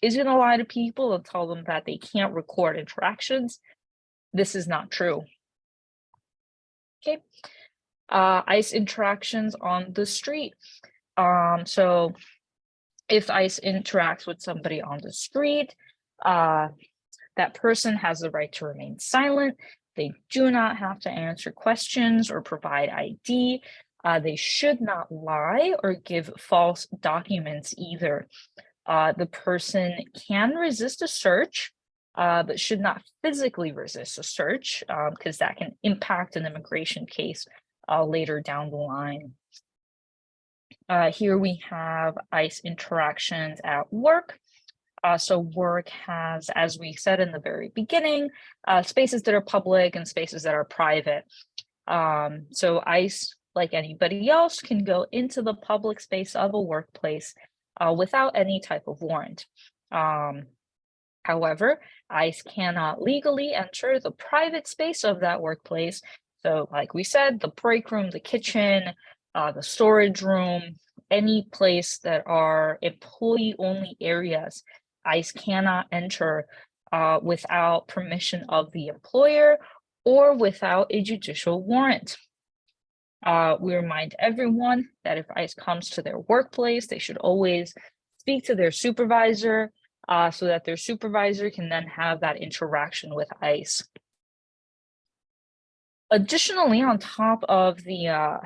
is going to lie to people and tell them that they can't record interactions. This is not true. Okay. ICE interactions on the street. So if ICE interacts with somebody on the street, that person has the right to remain silent. They do not have to answer questions or provide ID. They should not lie or give false documents either. The person can resist a search, but should not physically resist a search because that can impact an immigration case later down the line. Here we have ICE interactions at work. So work has, as we said in the very beginning, spaces that are public and spaces that are private. So ICE, like anybody else, can go into the public space of a workplace without any type of warrant. However, ICE cannot legally enter the private space of that workplace. So like we said, the break room, the kitchen, the storage room, any place that are employee-only areas, ICE cannot enter without permission of the employer or without a judicial warrant. We remind everyone that if ICE comes to their workplace, they should always speak to their supervisor so that their supervisor can then have that interaction with ICE. Additionally, on top of the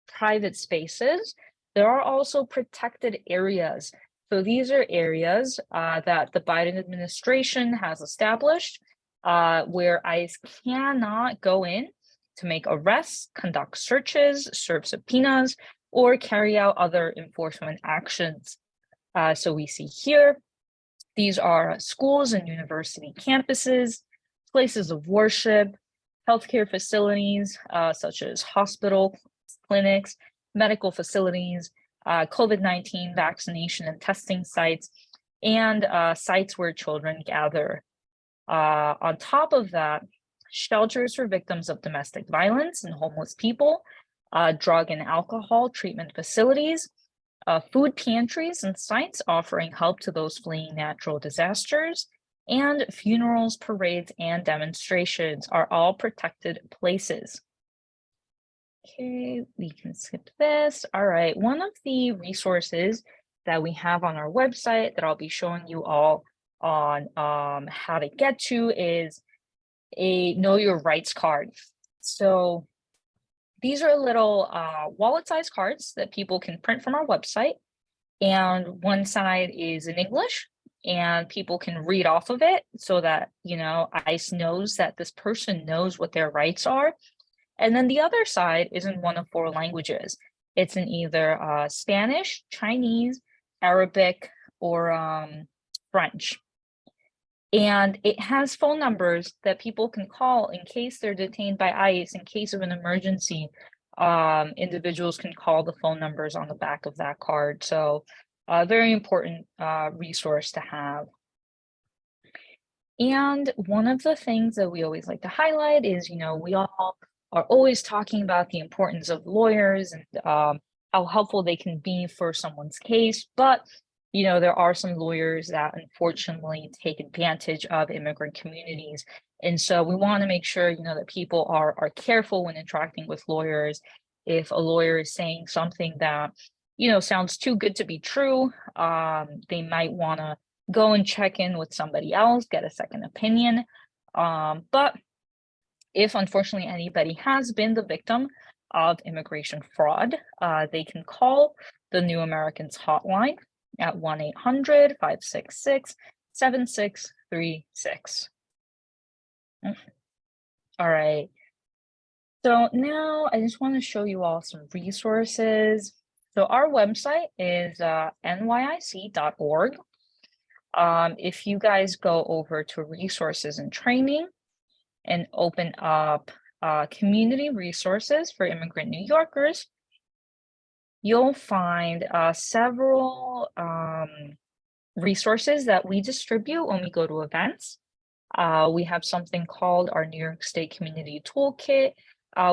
private spaces, there are also protected areas. So these are areas that the Biden administration has established where ICE cannot go in to make arrests, conduct searches, serve subpoenas, or carry out other enforcement actions. So we see here, these are schools and university campuses, places of worship, healthcare facilities, such as hospital, clinics, medical facilities, COVID-19 vaccination and testing sites, and sites where children gather. On top of that, shelters for victims of domestic violence and homeless people, drug and alcohol treatment facilities, food pantries and sites offering help to those fleeing natural disasters, and funerals, parades, and demonstrations are all protected places. Okay, we can skip this. All right, one of the resources that we have on our website that I'll be showing you all on how to get to is a Know Your Rights card. So these are little wallet-sized cards that people can print from our website, and one side is in English, and people can read off of it so that, you know, ICE knows that this person knows what their rights are. And then the other side is in one of 4 languages. It's in either Spanish, Chinese, Arabic, or French. And it has phone numbers that people can call in case they're detained by ICE, in case of an emergency. Individuals can call the phone numbers on the back of that card. So a very important resource to have. And one of the things that we always like to highlight is, you know, we all are always talking about the importance of lawyers and how helpful they can be for someone's case. But, you know, there are some lawyers that unfortunately take advantage of immigrant communities. And so we want to make sure, you know, that people are careful when interacting with lawyers. If a lawyer is saying something that, you know, sounds too good to be true, they might want to go and check in with somebody else, get a second opinion. But if unfortunately anybody has been the victim of immigration fraud, they can call the New Americans Hotline at 1-800-566-7636. All right. So now I just want to show you all some resources. So our website is nyic.org. If you guys go over to resources and training and open up community resources for immigrant New Yorkers, you'll find several resources that we distribute when we go to events. We have something called our New York State Community Toolkit,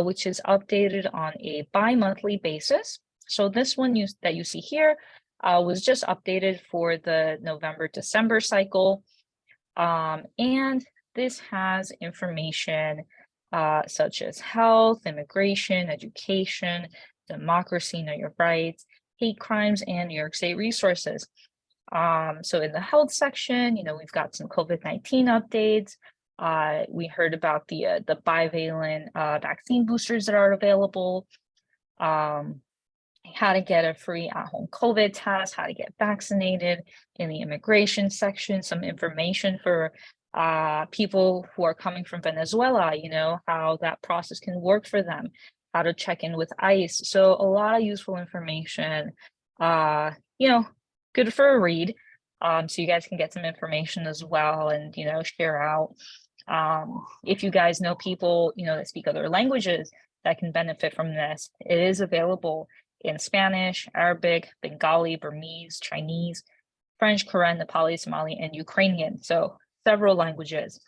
which is updated on a bi-monthly basis. So this one that you see here was just updated for the November-December cycle. And this has information such as health, immigration, education, democracy, know your rights, hate crimes, and New York State resources. So in the health section, you know, we've got some COVID-19 updates. We heard about the bivalent vaccine boosters that are available, how to get a free at-home COVID test, how to get vaccinated. In the immigration section, some information for people who are coming from Venezuela, you know, how that process can work for them, how to check in with ICE. So a lot of useful information, you know, good for a read. So you guys can get some information as well and, you know, share out. If you guys know people, you know, that speak other languages that can benefit from this, it is available in Spanish, Arabic, Bengali, Burmese, Chinese, French, Korean, Nepali, Somali, and Ukrainian. So several languages.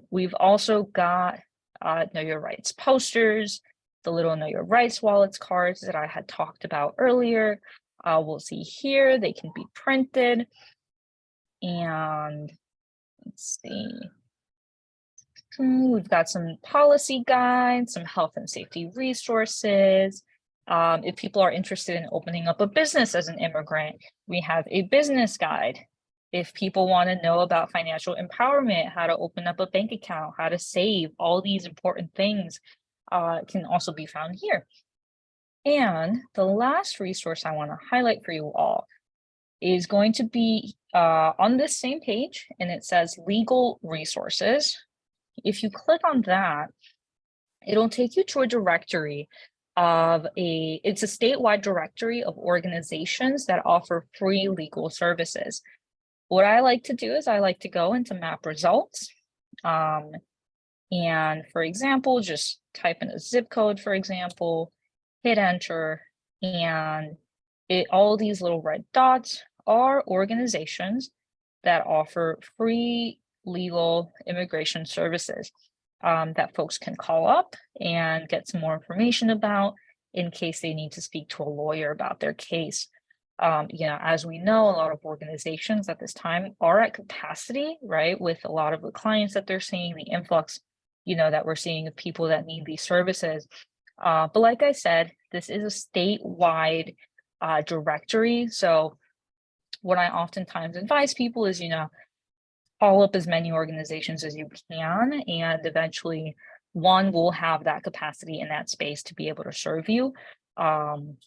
We've also got Know Your Rights posters, the little Know Your Rights wallets cards that I had talked about earlier. We'll see here, they can be printed. And let's see. We've got some policy guides, some health and safety resources. If people are interested in opening up a business as an immigrant, we have a business guide. If people want to know about financial empowerment, how to open up a bank account, how to save, all these important things can also be found here. And the last resource I want to highlight for you all is going to be on this same page, and it says legal resources. If you click on that, it'll take you to a directory of it's a statewide directory of organizations that offer free legal services. What I like to do is I like to go into map results. And for example, just type in a zip code, for example, hit enter, and all these little red dots are organizations that offer free legal immigration services that folks can call up and get some more information about in case they need to speak to a lawyer about their case. As we know, a lot of organizations at this time are at capacity, right? With a lot of the clients that they're seeing, the influx, that we're seeing of people that need these services. But like I said, this is a statewide directory. So what I oftentimes advise people is, call up as many organizations as you can, and eventually one will have that capacity in that space to be able to serve you. And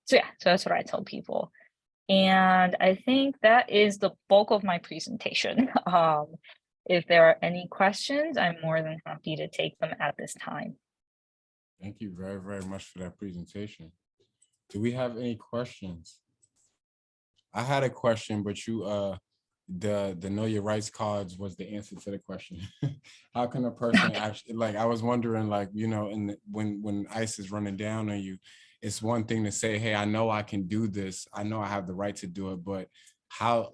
so that's what I tell people. And I think that is the bulk of my presentation. If there are any questions, I'm more than happy to take them at this time. Thank you very, very much for that presentation. Do we have any questions? I had a question, but the know your rights cards was the answer to the question. How can a person actually, like, I was wondering, like, when ICE is running down on you, it's one thing to say, hey, I know I can do this, I know I have the right to do it, but I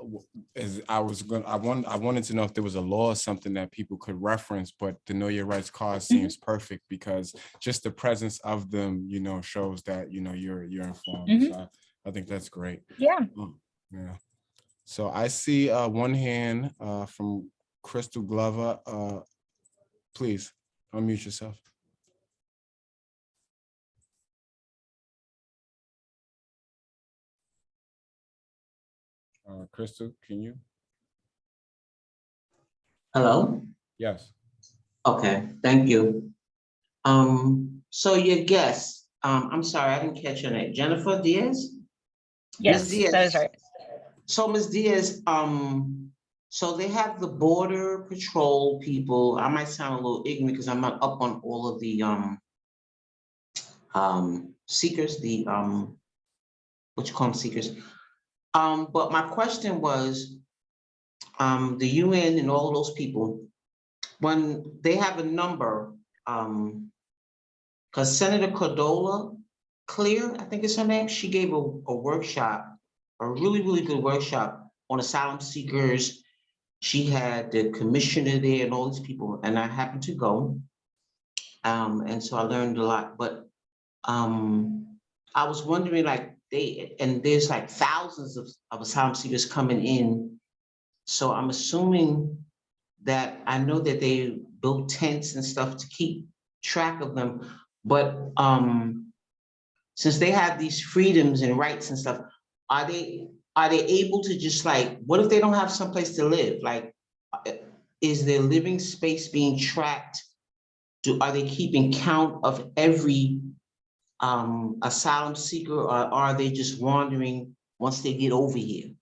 wanted to know if there was a law or something that people could reference, but the know your rights card seems perfect because just the presence of them, shows that, you're informed. So I think that's great. Yeah. Yeah. So I see one hand from Crystal Glover. Please unmute yourself. Crystal, can you? Hello? Yes. Okay, thank you. So your guest, I'm sorry, I didn't catch your name. Jennifer Diaz? Yes, Ms. Diaz. that is right. So Ms. Diaz, so they have the border patrol people. I might sound a little ignorant because I'm not up on all of the seekers, what you call them, seekers. But my question was, the UN and all of those people, when they have a number, because Senator Cordola Clear, I think it's her name, she gave a workshop, a really, really good workshop on asylum seekers. She had the commissioner there and all these people, and I happened to go. And so I learned a lot, but I was wondering, like, there's like thousands of asylum seekers coming in. So I'm assuming that, I know that they built tents and stuff to keep track of them, but since they have these freedoms and rights and stuff, are they able to just, like, what if they don't have someplace to live? Like, is their living space being tracked? Are they keeping count of every asylum seeker, or are they just wandering once they get over here?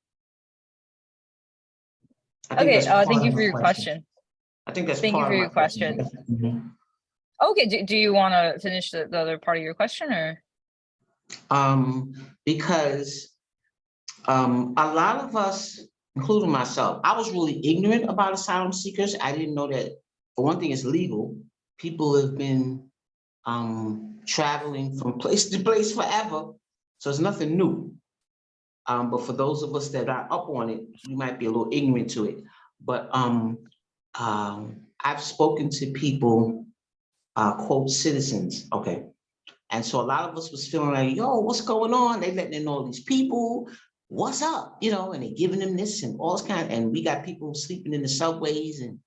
Okay, thank you for your question. I think that's Thank you part for of my your question. question. Okay, do you want to finish the other part of your question, or? Because a lot of us, including myself, I was really ignorant about asylum seekers. I didn't know that, for one thing, it's legal. People have been traveling from place to place forever, so it's nothing new. But for those of us that are up on it, we might be a little ignorant to it. But I've spoken to people, quote, citizens, okay? And so a lot of us was feeling like, yo, what's going on? They letting in all these people, what's up? And they giving them this and all this kind, and we got people sleeping in the subways and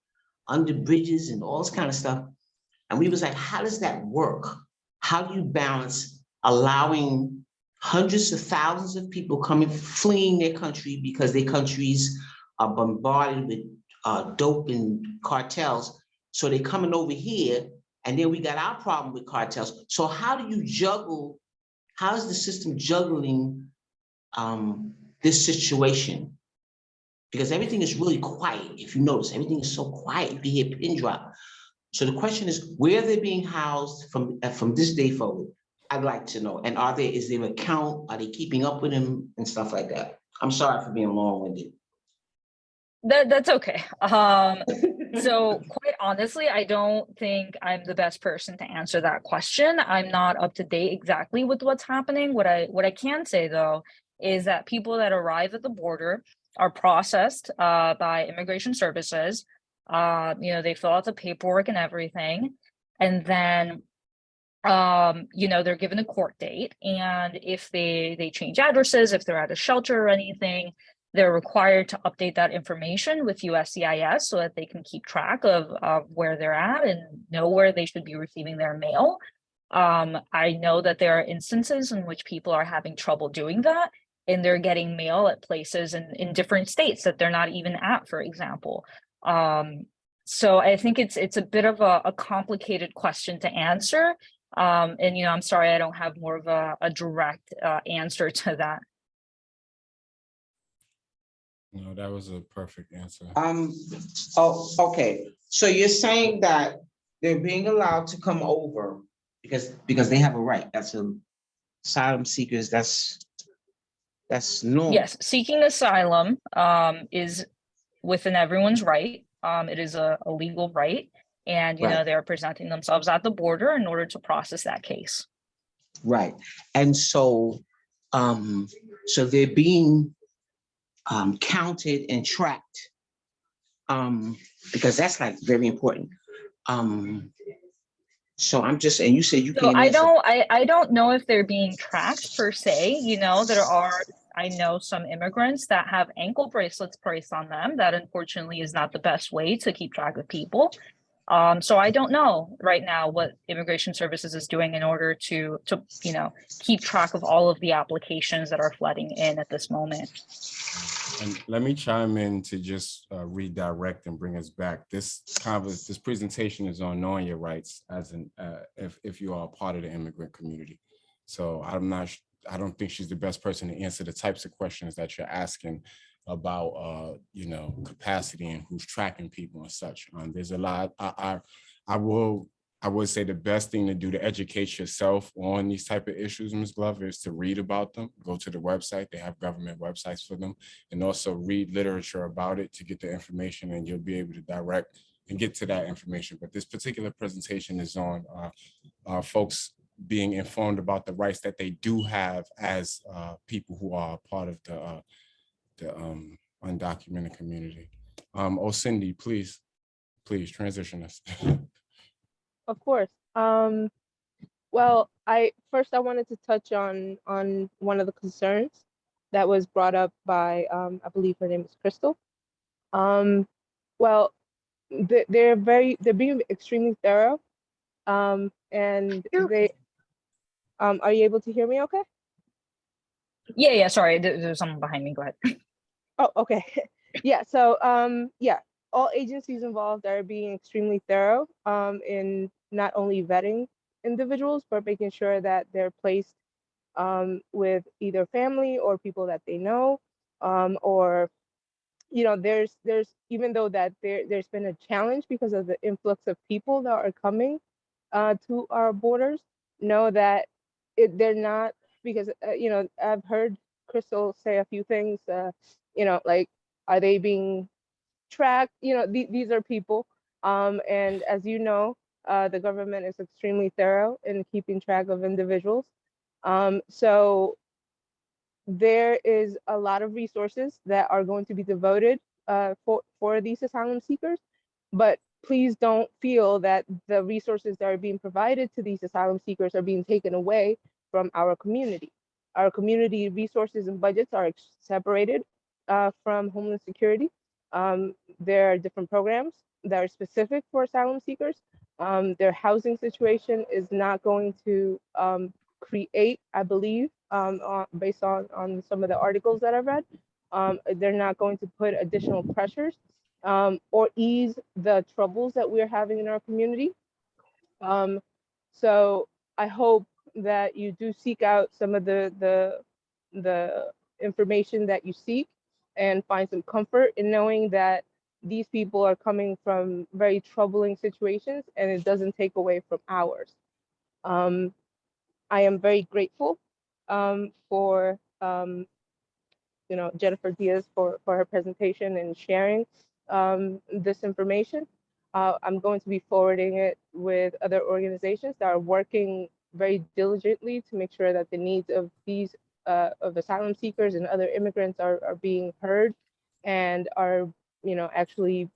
under bridges and all this kind of stuff. And we was like, how does that work? How do you balance allowing hundreds of thousands of people coming, fleeing their country because their countries are bombarded with dope and cartels. So they're coming over here, and then we got our problem with cartels. So how do you juggle, how is the system juggling this situation? Because everything is really quiet. If you notice, everything is so quiet, you hear pin drop. So the question is, where they're being housed from this day forward? I'd like to know. And is there a count? Are they keeping up with them and stuff like that? I'm sorry for being long-winded. That's okay. So quite honestly, I don't think I'm the best person to answer that question. I'm not up to date exactly with what's happening. What I can say though is that people that arrive at the border are processed by immigration services. They fill out the paperwork and everything, and then they're given a court date, and if they change addresses, if they're at a shelter or anything, they're required to update that information with USCIS so that they can keep track of where they're at and know where they should be receiving their mail. I know that there are instances in which people are having trouble doing that, and they're getting mail at places in different states that they're not even at, for example. So I think it's a bit of a complicated question to answer. I'm sorry, I don't have more of a direct answer to that. No, that was a perfect answer. Okay. So you're saying that they're being allowed to come over because they have a right. That's asylum seekers. That's normal. Yes, seeking asylum is within everyone's right. It is a legal right. And, Right. they're presenting themselves at the border in order to process that case. Right. And so, so they're being counted and tracked, because that's like very important. So I'm just, and you said you So can't I answer. don't know if they're being tracked per se. I know some immigrants that have ankle bracelets placed on them. That unfortunately is not the best way to keep track of people. So I don't know right now what Immigration Services is doing in order to keep track of all of the applications that are flooding in at this moment. And let me chime in to just redirect and bring us back. This presentation is on knowing your rights as if you are a part of the immigrant community. So I don't think she's the best person to answer the types of questions that you're asking about, capacity and who's tracking people and such. There's a lot. I would say the best thing to do to educate yourself on these type of issues, Ms. Glover, is to read about them. Go to the website. They have government websites for them, and also read literature about it to get the information, and you'll be able to direct and get to that information. But this particular presentation is on folks being informed about the rights that they do have as people who are part of the undocumented community. Cindy, please transition us. Of course. Well, I wanted to touch on one of the concerns that was brought up by I believe her name is Crystal. Well, they're being extremely thorough. And they are you able to hear me okay? Yeah, sorry, there's someone behind me. Go ahead. Oh, okay. Yeah, so all agencies involved are being extremely thorough in not only vetting individuals, but making sure that they're placed with either family or people that they know, or there's even though that there's been a challenge because of the influx of people that are coming to our borders, know that they're not, because I've heard Crystal say a few things, like, are they being tracked? These are people, and as you know, the government is extremely thorough in keeping track of individuals. So there is a lot of resources that are going to be devoted for these asylum seekers, but please don't feel that the resources that are being provided to these asylum seekers are being taken away from our community. Our community resources and budgets are separated from Homeland Security. There are different programs that are specific for asylum seekers. Their housing situation is not going to create, I believe, based on some of the articles that I've read, they're not going to put additional pressures or ease the troubles that we're having in our community. So I hope that you do seek out some of the information that you seek and find some comfort in knowing that these people are coming from very troubling situations, and it doesn't take away from ours. I am very grateful for Jennifer Diaz for her presentation and sharing this information. I'm going to be forwarding it with other organizations that are working very diligently to make sure that the needs of these of asylum seekers and other immigrants are being heard and are, actually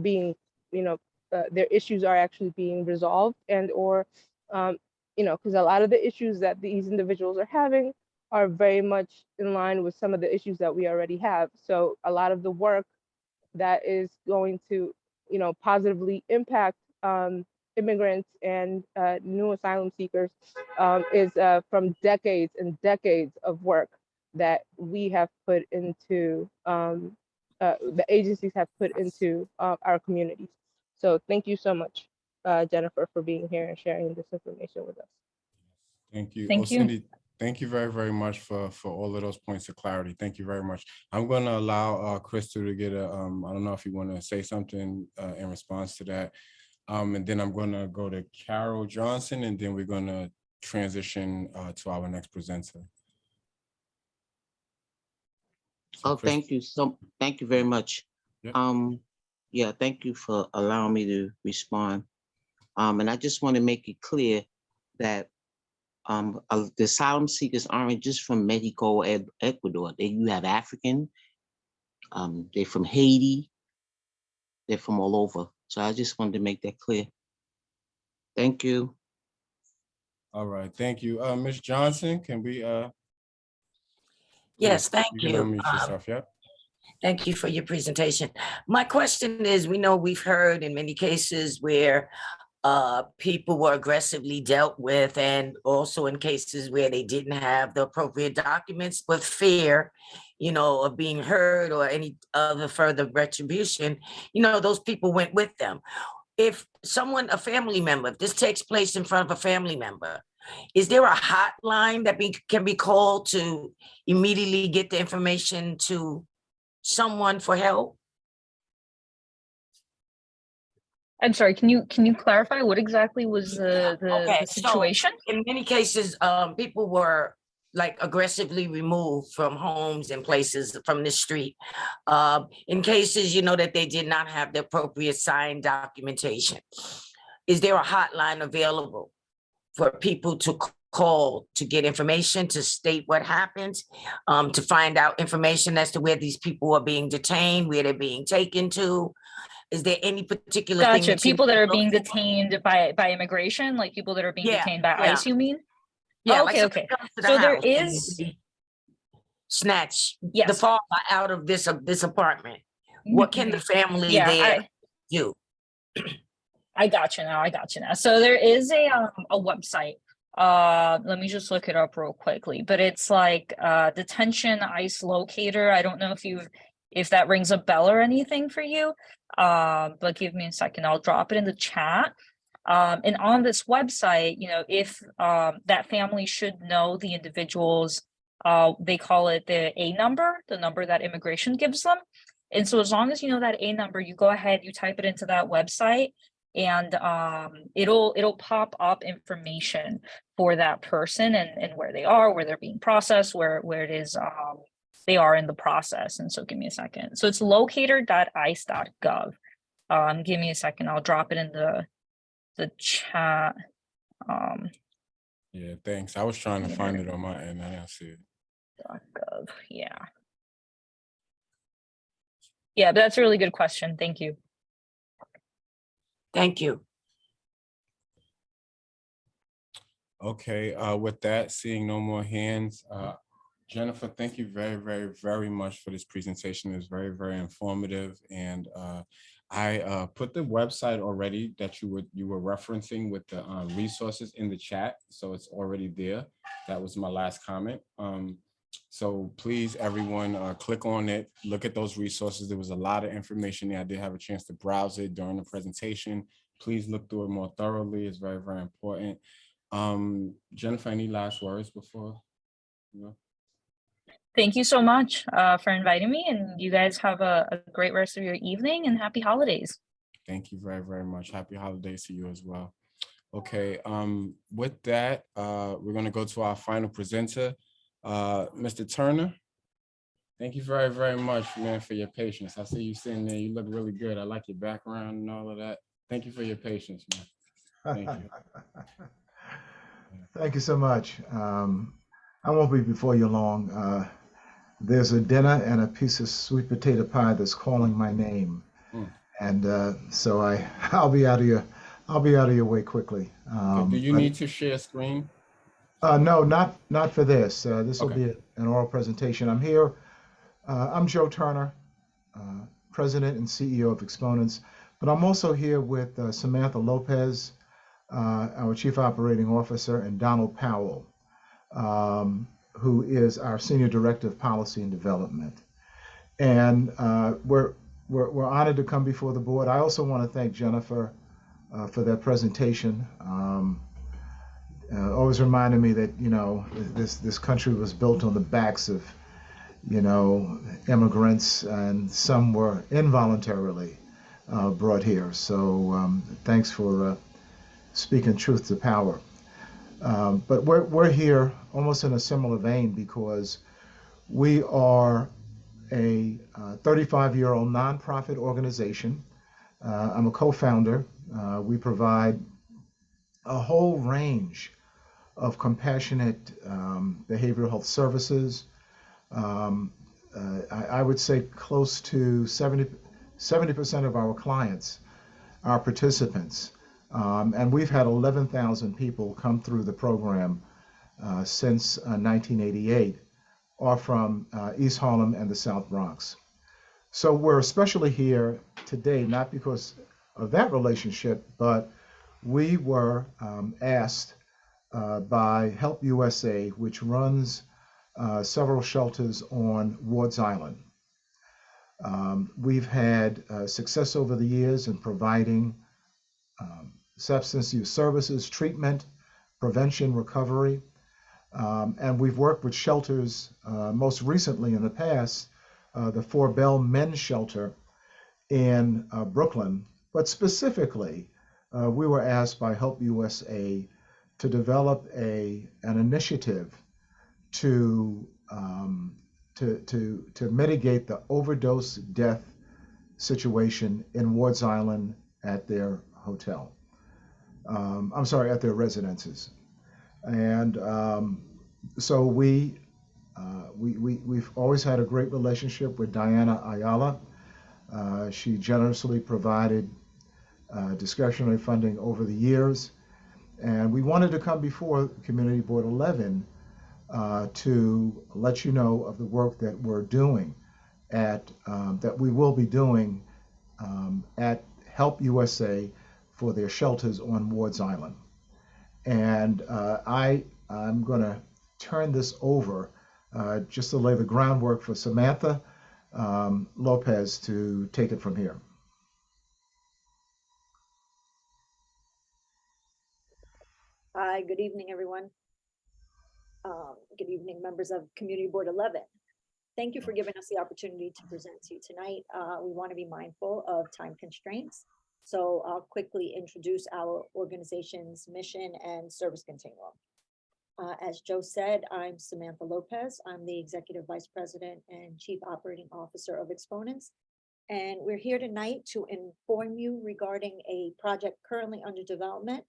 being, their issues are actually being resolved, and or, because a lot of the issues that these individuals are having are very much in line with some of the issues that we already have. So a lot of the work that is going to, positively impact immigrants and new asylum seekers is from decades and decades of work that we have put into, the agencies have put into our communities. So thank you so much, Jennifer, for being here and sharing this information with us. Thank you. Thank you. Cindy, thank you very, very much for all of those points of clarity. Thank you very much. I'm going to allow Crystal to get a, I don't know if you want to say something in response to that. And then I'm going to go to Carol Johnson, and then we're going to transition to our next presenter. So thank you. Thank you very much. Yep. Yeah, thank you for allowing me to respond. And I just want to make it clear that the asylum seekers aren't just from Mexico and Ecuador. You have African, they're from Haiti, they're from all over. So I just wanted to make that clear. Thank you. All right, thank you. Ms. Johnson, can we? Yes, thank you. you. Can unmute yourself, yep. Thank you for your presentation. My question is, we know we've heard in many cases where people were aggressively dealt with, and also in cases where they didn't have the appropriate documents, but fear, of being heard or any other further retribution, those people went with them. If a family member, if this takes place in front of a family member, is there a hotline that can be called to immediately get the information to someone for help? I'm sorry, can you clarify what exactly was the situation? So in many cases, people were like aggressively removed from homes and places from the street. In cases, that they did not have the appropriate signed documentation. Is there a hotline available for people to call to get information, to state what happened, to find out information as to where these people are being detained, where they're being taken to? Is there any particular thing Gotcha. that People that are being detained by immigration, like people that are being detained by ICE, you mean? Yeah. Oh, okay, like okay. the So there house and is they snatch the yes. father out of this apartment. What can the family there do? I got you now. So there is a website. Let me just look it up real quickly. But it's like detention ICE locator. I don't know if that rings a bell or anything for you. But give me a second. I'll drop it in the chat. And on this website, if that family should know the individuals, they call it the A number, the number that immigration gives them. And so as long as you know that A number, you go ahead, you type it into that website, and it'll pop up information for that person and where they are, where they're being processed, where it is they are in the process. And so give me a second. So it's locator.ice.gov. Give me a second. I'll drop it in the chat. Yeah, thanks. I was trying to find it on my end. I didn't see it. .gov. Yeah, but that's a really good question. Thank you. Thank you. Okay, with that, seeing no more hands, Jennifer, thank you very, very, very much for this presentation. It was very, very informative, and I put the website already that you were referencing with the resources in the chat, so it's already there. That was my last comment. So please, everyone, click on it, look at those resources. There was a lot of information there. I did have a chance to browse it during the presentation. Please look through it more thoroughly. It's very, very important. Jennifer, any last words before? Thank you so much for inviting me, and you guys have a great rest of your evening and happy holidays. Thank you very, very much. Happy holidays to you as well. Okay, with that, we're going to go to our final presenter, Mr. Turner. Thank you very, very much, man, for your patience. I see you sitting there. You look really good. I like your background and all of that. Thank you for your patience, man. Thank you. Thank you so much. I won't be before you long. There's a dinner and a piece of sweet potato pie that's calling my name, and so I'll be out of your way quickly. Okay. Do you need to share screen? No, not for this. This will Okay. be an oral presentation. I'm here. I'm Joe Turner, President and CEO of Exponents, but I'm also here with Samantha Lopez, our Chief Operating Officer, and Donald Powell, who is our Senior Director of Policy and Development. And we're honored to come before the board. I also want to thank Jennifer for that presentation. Always reminded me that, you know, this country was built on the backs of, you know, immigrants, and some were involuntarily brought here. So thanks for speaking truth to power. But we're here almost in a similar vein because we are a 35-year-old nonprofit organization. I'm a co-founder. We provide a whole range of compassionate behavioral health services. I would say close to 70% of our clients are participants. And we've had 11,000 people come through the program since 1988, are from East Harlem and the South Bronx. So we're especially here today, not because of that relationship, but we were asked by Help USA, which runs several shelters on Ward's Island. We've had success over the years in providing substance use services, treatment, prevention, recovery. And we've worked with shelters, most recently in the past, the Fort Bell Men's Shelter in Brooklyn. But specifically, we were asked by Help USA to develop an initiative to mitigate the overdose death situation in Ward's Island at their hotel. I'm sorry, at their residences. And so we've always had a great relationship with Diana Ayala. She generously provided discretionary funding over the years. And we wanted to come before Community Board 11 to let you know of the work that we're doing that we will be doing at Help USA for their shelters on Ward's Island. And I'm going to turn this over just to lay the groundwork for Samantha Lopez to take it from here. Hi, good evening, everyone. Good evening, members of Community Board 11. Thank you for giving us the opportunity to present to you tonight. We want to be mindful of time constraints. So I'll quickly introduce our organization's mission and service continuum. As Joe said, I'm Samantha Lopez. I'm the Executive Vice President and Chief Operating Officer of Exponents. And we're here tonight to inform you regarding a project currently under development,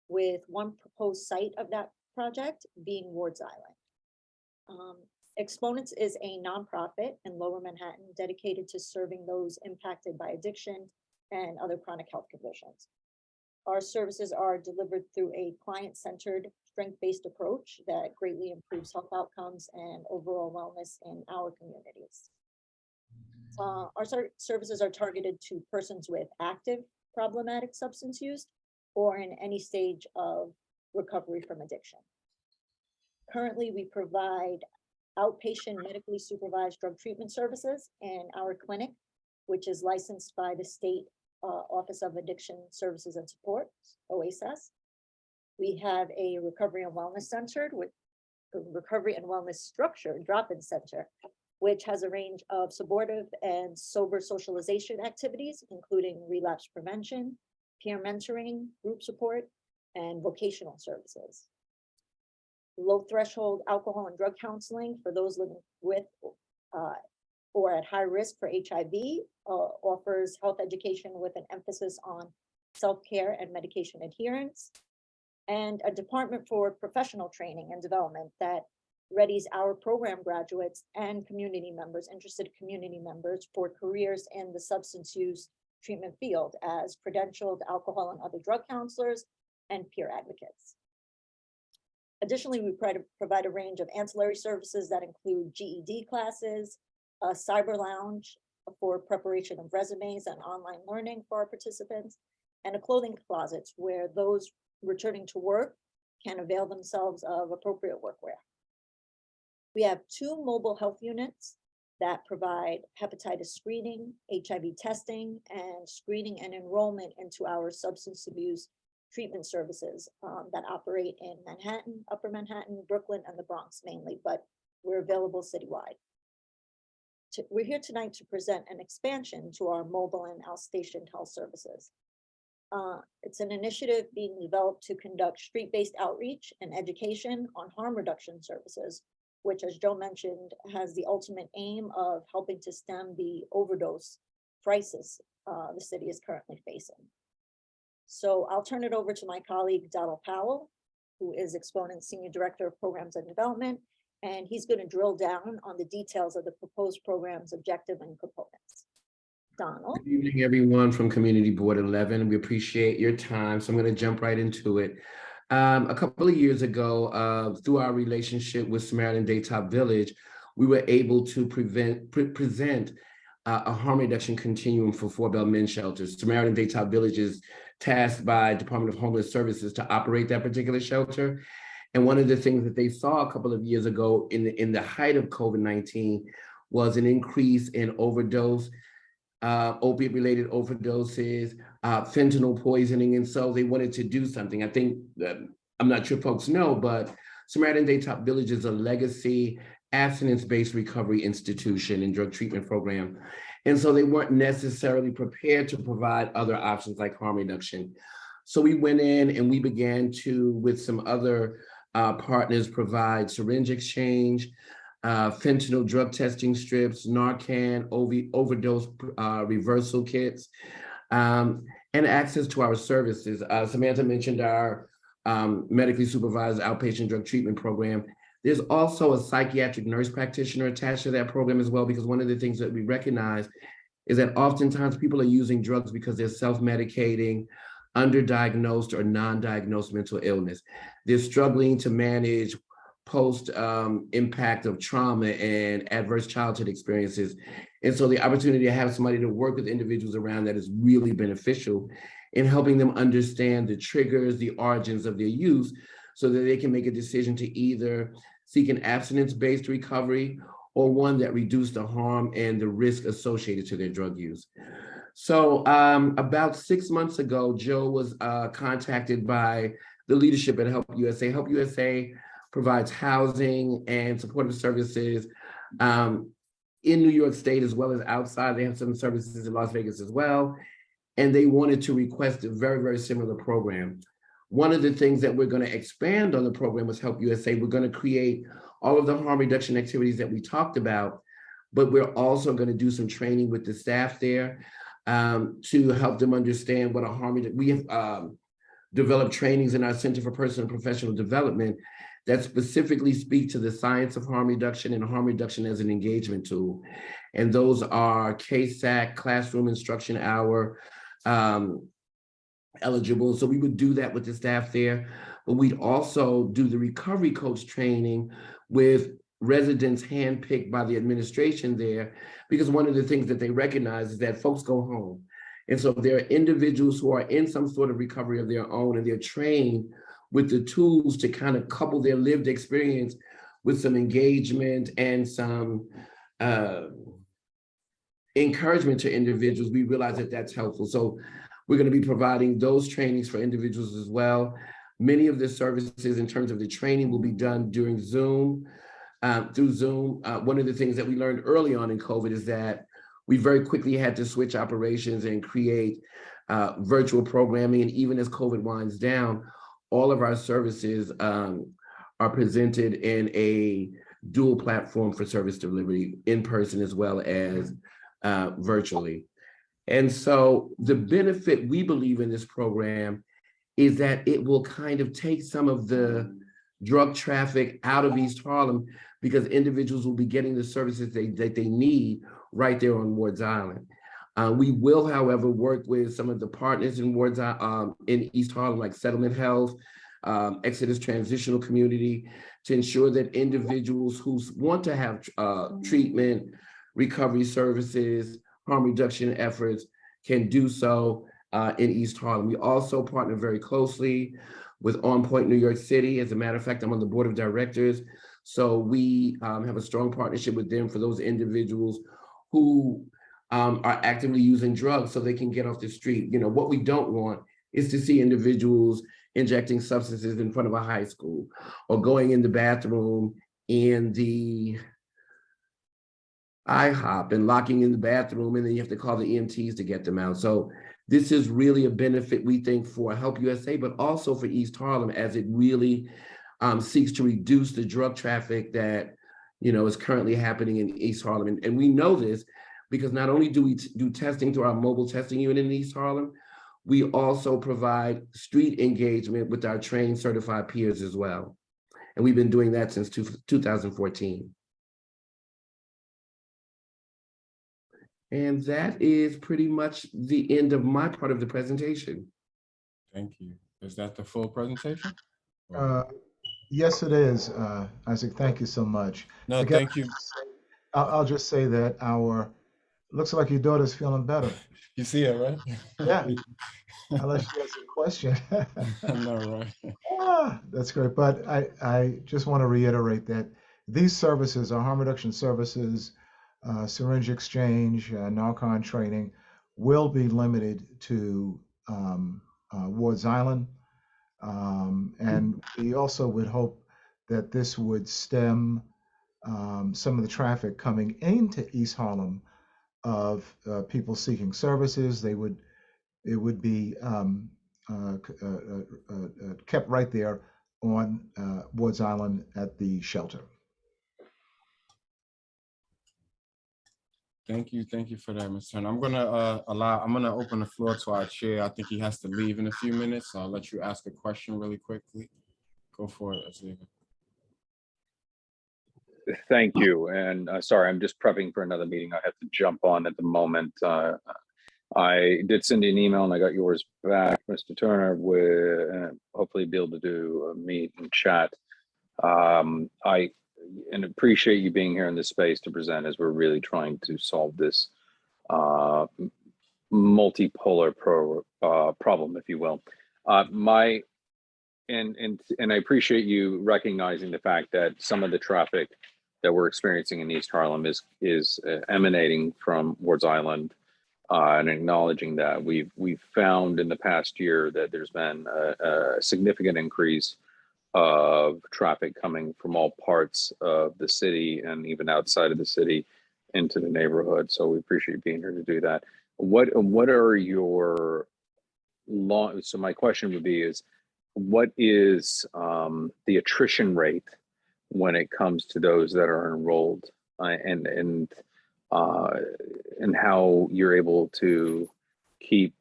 with one proposed site of that project being Ward's Island. Exponents is a nonprofit in Lower Manhattan dedicated to serving those impacted by addiction and other chronic health conditions. Our services are delivered through a client-centered, strength-based approach that greatly improves health outcomes and overall wellness in our communities. Our services are targeted to persons with active problematic substance use or in any stage of recovery from addiction. Currently, we provide outpatient medically supervised drug treatment services in our clinic, which is licensed by the State Office of Addiction Services and Support, OASS. We have a recovery and wellness center with recovery and wellness structure, drop-in center, which has a range of supportive and sober socialization activities, including relapse prevention, peer mentoring, group support, and vocational services. Low threshold alcohol and drug counseling for those living with or at high risk for HIV, offers health education with an emphasis on self-care and medication adherence, and a department for professional training and development that readies our program graduates and community members, interested community members, for careers in the substance use treatment field as credentialed alcohol and other drug counselors and peer advocates. Additionally, we provide a range of ancillary services that include GED classes, a cyber lounge for preparation of resumes and online learning for our participants, and a clothing closet where those returning to work can avail themselves of appropriate workwear. We have 2 mobile health units that provide hepatitis screening, HIV testing, and screening and enrollment into our substance abuse treatment services that operate in Manhattan, Upper Manhattan, Brooklyn, and the Bronx mainly, but we're available citywide. We're here tonight to present an expansion to our mobile and outstation health services. It's an initiative being developed to conduct street-based outreach and education on harm reduction services, which, as Joe mentioned, has the ultimate aim of helping to stem the overdose crisis the city is currently facing. So I'll turn it over to my colleague, Donald Powell, who is Exponent's Senior Director of Programs and Development, and he's going to drill down on the details of the proposed program's objective and components. Donald. Good evening, everyone from Community Board 11. We appreciate your time, so I'm going to jump right into it. A couple of years ago, through our relationship with Samaritan Daytop Village, we were able to present a harm reduction continuum for 4 Bell Men's shelters. Samaritan Daytop Village is tasked by Department of Homeless Services to operate that particular shelter. And one of the things that they saw a couple of years ago in the height of COVID-19 was an increase in overdose, opiate-related overdoses, fentanyl poisoning, and so they wanted to do something. I think, I'm not sure folks know, but Samaritan Daytop Village is a legacy abstinence-based recovery institution and drug treatment program. And so they weren't necessarily prepared to provide other options like harm reduction. So we went in and we began to, with some other partners, provide syringe exchange, fentanyl drug testing strips, Narcan, overdose reversal kits, and access to our services. Samantha mentioned our medically supervised outpatient drug treatment program. There's also a psychiatric nurse practitioner attached to that program as well, because one of the things that we recognize is that oftentimes people are using drugs because they're self-medicating, underdiagnosed or non-diagnosed mental illness. They're struggling to manage post impact of trauma and adverse childhood experiences. And so the opportunity to have somebody to work with individuals around that is really beneficial in helping them understand the triggers, the origins of their use, so that they can make a decision to either seek an abstinence-based recovery or one that reduces the harm and the risk associated to their drug use. So about 6 months ago, Joe was contacted by the leadership at Help USA. Help USA provides housing and supportive services in New York State as well as outside. They have some services in Las Vegas as well. And they wanted to request a very, very similar program. One of the things that we're going to expand on the program was Help USA. We're going to create all of the harm reduction activities that we talked about, but we're also going to do some training with the staff there to help them understand what a harm reduction. We have developed trainings in our Center for Personal and Professional Development that specifically speak to the science of harm reduction and harm reduction as an engagement tool. And those are KSAC, Classroom Instruction Hour, eligible. So we would do that with the staff there, but we'd also do the recovery coach training with residents handpicked by the administration there, because one of the things that they recognize is that folks go home. And so there are individuals who are in some sort of recovery of their own, and they're trained with the tools to kind of couple their lived experience with some engagement and some encouragement to individuals. We realize that that's helpful. So we're going to be providing those trainings for individuals as well. Many of the services in terms of the training will be done during Zoom, through Zoom. One of the things that we learned early on in COVID is that we very quickly had to switch operations and create virtual programming. And even as COVID winds down, all of our services are presented in a dual platform for service delivery in person as well as virtually. And so the benefit we believe in this program is that it will kind of take some of the drug traffic out of East Harlem because individuals will be getting the services that they need right there on Wards Island. We will, however, work with some of the partners in Wards in East Harlem, like Settlement Health, Exodus Transitional Community, to ensure that individuals who want to have treatment, recovery services, harm reduction efforts can do so in East Harlem. We also partner very closely with On Point New York City. As a matter of fact, I'm on the board of directors. So we have a strong partnership with them for those individuals who are actively using drugs so they can get off the street. You know, what we don't want is to see individuals injecting substances in front of a high school or going in the bathroom in the IHOP and locking in the bathroom, and then you have to call the EMTs to get them out. So this is really a benefit, we think, for Help USA, but also for East Harlem, as it really seeks to reduce the drug traffic that, you know, is currently happening in East Harlem. And we know this because not only do we do testing through our mobile testing unit in East Harlem, we also provide street engagement with our trained certified peers as well. And we've been doing that since 2014. And that is pretty much the end of my part of the presentation. Thank you. Is that the full presentation? Yes, it is. Isaac, thank you so much. No, Again, thank you. I'll just say that looks like your daughter's feeling better. You see it, right? Yeah, unless she has a question. I know, right? That's great. But I just want to reiterate that these services are harm reduction services, syringe exchange, Narcan training will be limited to Wards Island. And we also would hope that this would stem some of the traffic coming into East Harlem of people seeking services. It would be kept right there on Wards Island at the shelter. Thank you for that, Mr. Turner. I'm gonna open the floor to our chair. I think he has to leave in a few minutes, so I'll let you ask a question really quickly. Go for it, Aziva. Thank you, and sorry, I'm just prepping for another meeting. I have to jump on at the moment. I did send you an email, and I got yours back, Mr. Turner. With hopefully be able to do a meet and chat. I appreciate you being here in this space to present, as we're really trying to solve this multipolar problem, if you will. And I appreciate you recognizing the fact that some of the traffic that we're experiencing in East Harlem is emanating from Wards Island, and acknowledging that we've found in the past year that there's been a significant increase of traffic coming from all parts of the city and even outside of the city into the neighborhood. So we appreciate you being here to do that. What are your so my question would be is, what is the attrition rate when it comes to those that are enrolled, and how you're able to keep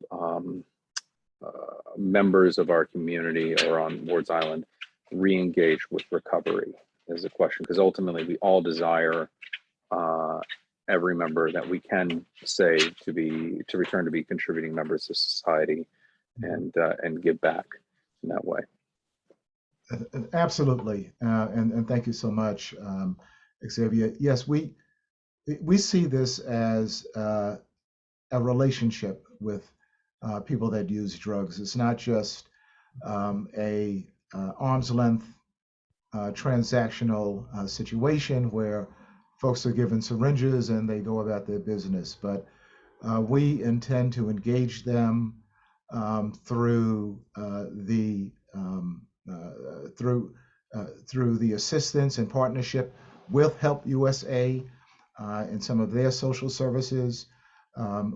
members of our community or on Wards Island re-engage with recovery is a question, because ultimately we all desire every member that we can say to return to be contributing members of society and give back in that way. Absolutely, and thank you so much, Xavier. Yes, we see this as a relationship with people that use drugs. It's not just a arm's length transactional situation where folks are given syringes and they go about their business, but we intend to engage them through the assistance and partnership with Help USA and some of their social services.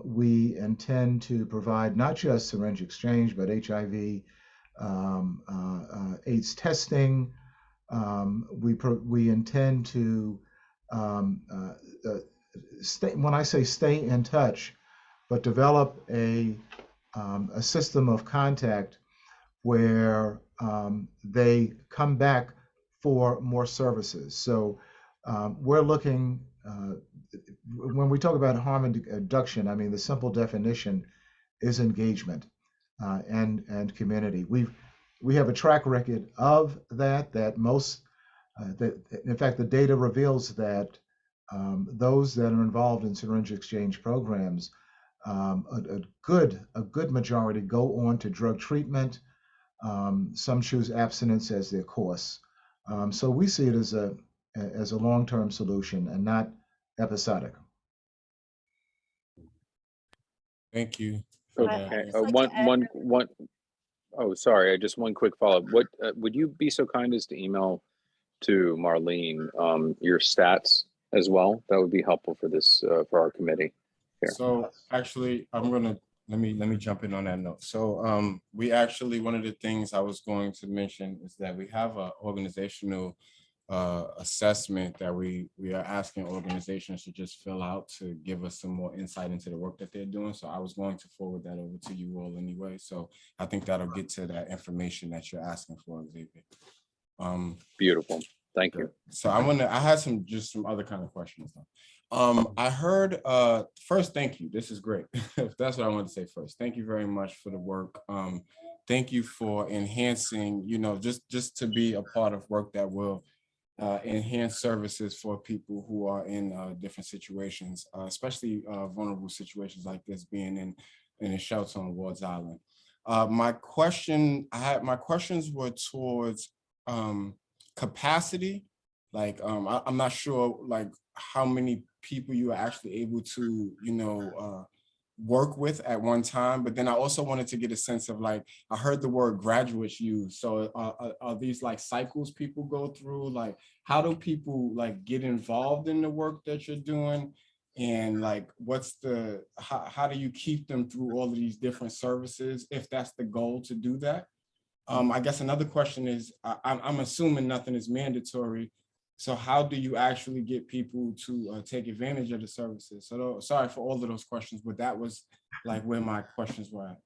We intend to provide not just syringe exchange, but HIV, AIDS testing, we intend to stay, when I say stay in touch, but develop a system of contact where they come back for more services. So we're looking, when we talk about harm reduction, I mean, the simple definition is engagement and community. We have a track record of that most, in fact, the data reveals that those that are involved in syringe exchange programs, a good majority go on to drug treatment. Some choose abstinence as their course. So we see it as a long-term solution and not episodic. Thank you. Okay, one. Oh, sorry. Just one quick follow-up. What would you be so kind as to email to Marlene your stats as well? That would be helpful for this for our committee here. So actually, I'm gonna let me jump in on that note. So we actually, one of the things I was going to mention is that we have an organizational assessment that we are asking organizations to just fill out to give us some more insight into the work that they're doing. So I was going to forward that over to you all anyway. So I think that'll get to that information that you're asking for, Xavier. Beautiful. Thank you. So I had some other kind of questions though. I heard first, thank you. This is great. That's what I wanted to say first. Thank you very much for the work. Thank you for enhancing, just to be a part of work that will enhance services for people who are in different situations, especially vulnerable situations like this, being in a shelter on Ward's Island. My questions were towards capacity. Like I'm not sure like how many people you are actually able to work with at one time, but then I also wanted to get a sense of, like, I heard the word graduates used. So are these like cycles people go through? Like, how do people like get involved in the work that you're doing? And like, how do you keep them through all of these different services, if that's the goal to do that? I guess another question is, I'm assuming nothing is mandatory. So how do you actually get people to take advantage of the services? So sorry for all of those questions, but that was like where my questions were at.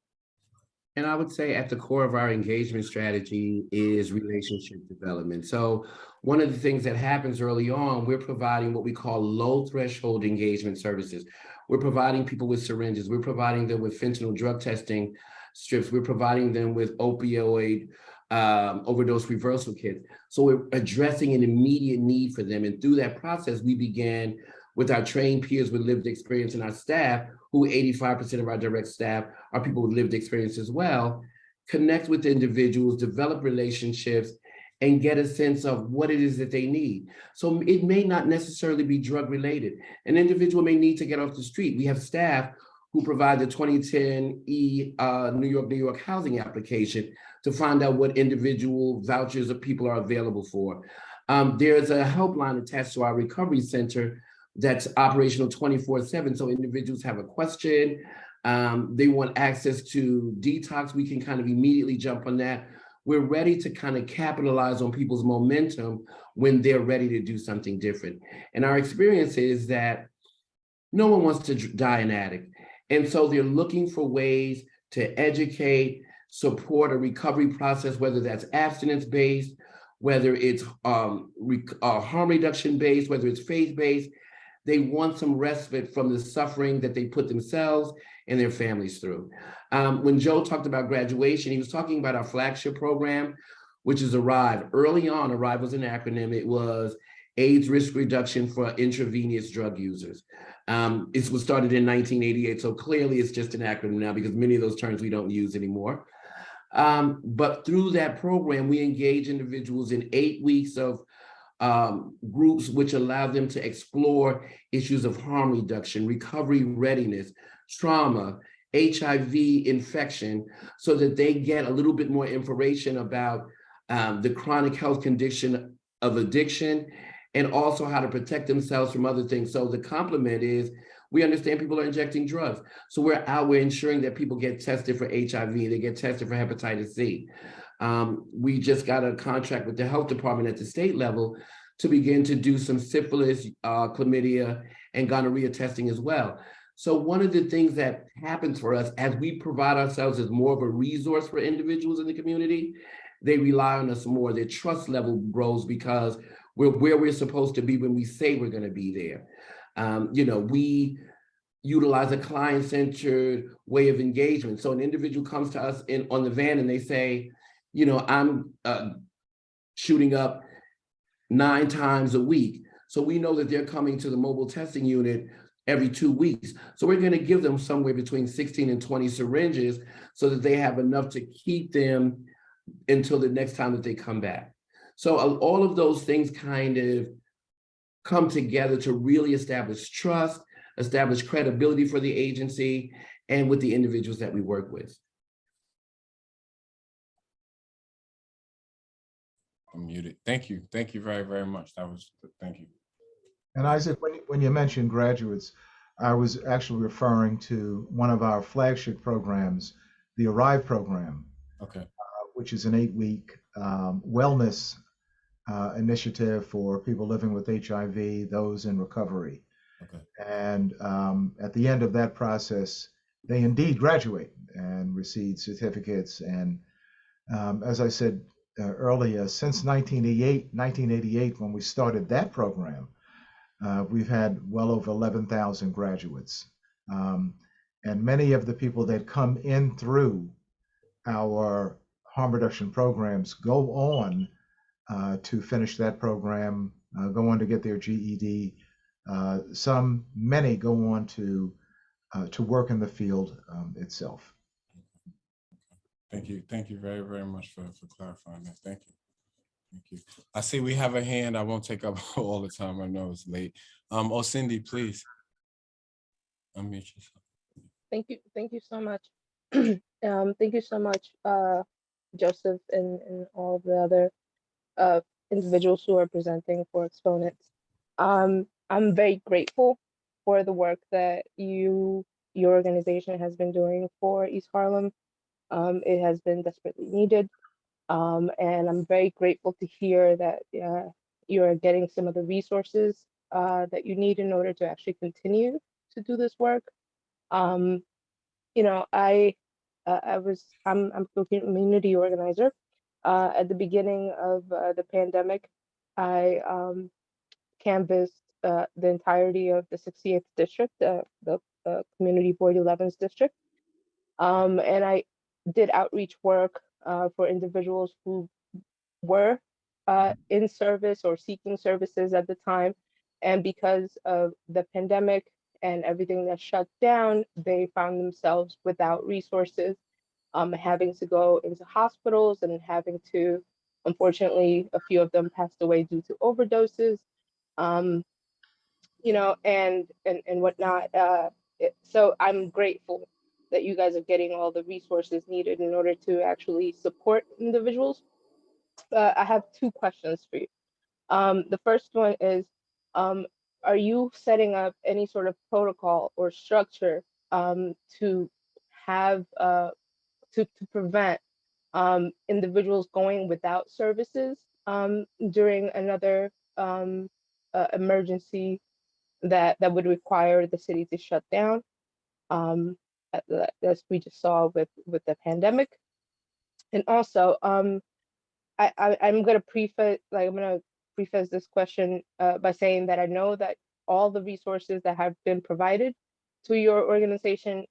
And I would say at the core of our engagement strategy is relationship development. So one of the things that happens early on, we're providing what we call low threshold engagement services. We're providing people with syringes. We're providing them with fentanyl drug testing strips. We're providing them with opioid overdose reversal kits. So we're addressing an immediate need for them. And through that process, we began with our trained peers with lived experience and our staff, who 85% of our direct staff are people with lived experience as well, connect with individuals, develop relationships, and get a sense of what it is that they need. So it may not necessarily be drug related. An individual may need to get off the street. We have staff who provide the 2010 New York housing application to find out what individual vouchers or people are available for. There's a helpline attached to our recovery center that's operational 24/7. So individuals have a question, they want access to detox, we can kind of immediately jump on that. We're ready to kind of capitalize on people's momentum when they're ready to do something different. And our experience is that no one wants to die an addict. And so they're looking for ways to educate, support a recovery process, whether that's abstinence-based, whether it's harm reduction-based, whether it's faith-based. They want some respite from the suffering that they put themselves and their families through. When Joe talked about graduation, he was talking about our flagship program, which is ARRIVE. Early on, ARRIVE was an acronym. It was AIDS Risk Reduction for Intravenous Drug Users. It was started in 1988, so clearly it's just an acronym now because many of those terms we don't use anymore. But through that program, we engage individuals in 8 weeks of groups which allow them to explore issues of harm reduction, recovery readiness, trauma, HIV infection, so that they get a little bit more information about the chronic health condition of addiction and also how to protect themselves from other things. So the complement is, we understand people are injecting drugs. So we're ensuring that people get tested for HIV, they get tested for hepatitis C. We just got a contract with the health department at the state level to begin to do some syphilis, chlamydia, and gonorrhea testing as well. So one of the things that happens for us as we provide ourselves as more of a resource for individuals in the community, they rely on us more. Their trust level grows because we're where we're supposed to be when we say we're going to be there. We utilize a client-centered way of engagement. So an individual comes to us on the van and they say, I'm shooting up 9 times a week. So we know that they're coming to the mobile testing unit every 2 weeks. So we're going to give them somewhere between 16 and 20 syringes so that they have enough to keep them until the next time that they come back. So all of those things kind of come together to really establish trust, establish credibility for the agency and with the individuals that we work with. I'm muted. Thank you. Thank you very, very much. Thank you. And Isaac, when you mentioned graduates, I was actually referring to one of our flagship programs, the ARRIVE program, okay, which is an 8-week wellness initiative for people living with HIV, those in recovery. Okay. And at the end of that process, they indeed graduate and receive certificates. And as I said earlier, since 1988, when we started that program, we've had well over 11,000 graduates. And many of the people that come in through our harm reduction programs go on to finish that program, go on to get their GED. Many go on to work in the field itself. Thank you. Thank you very, very much for clarifying that. Thank you. Thank you. I see we have a hand. I won't take up all the time. I know it's late. Cindy, please. Unmute yourself. Thank you. Thank you so much. Thank you so much, Joseph and all the other individuals who are presenting for exponents. I'm very grateful for the work that your organization has been doing for East Harlem. It has been desperately needed. And I'm very grateful to hear that you're getting some of the resources that you need in order to actually continue to do this work. I'm a community organizer. At the beginning of the pandemic, I canvassed the entirety of the 68th district, the Community Board 11's district. And I did outreach work for individuals who were in service or seeking services at the time. And because of the pandemic and everything that shut down, they found themselves without resources, having to go into hospitals and having to, unfortunately, a few of them passed away due to overdoses, and whatnot. So I'm grateful that you guys are getting all the resources needed in order to actually support individuals. I have 2 questions for you. The first one is, are you setting up any sort of protocol or structure to have to prevent individuals going without services during another emergency that would require the city to shut down, as we just saw with the pandemic? And also, I'm gonna preface this question by saying that I know that all the resources that have been provided to your organization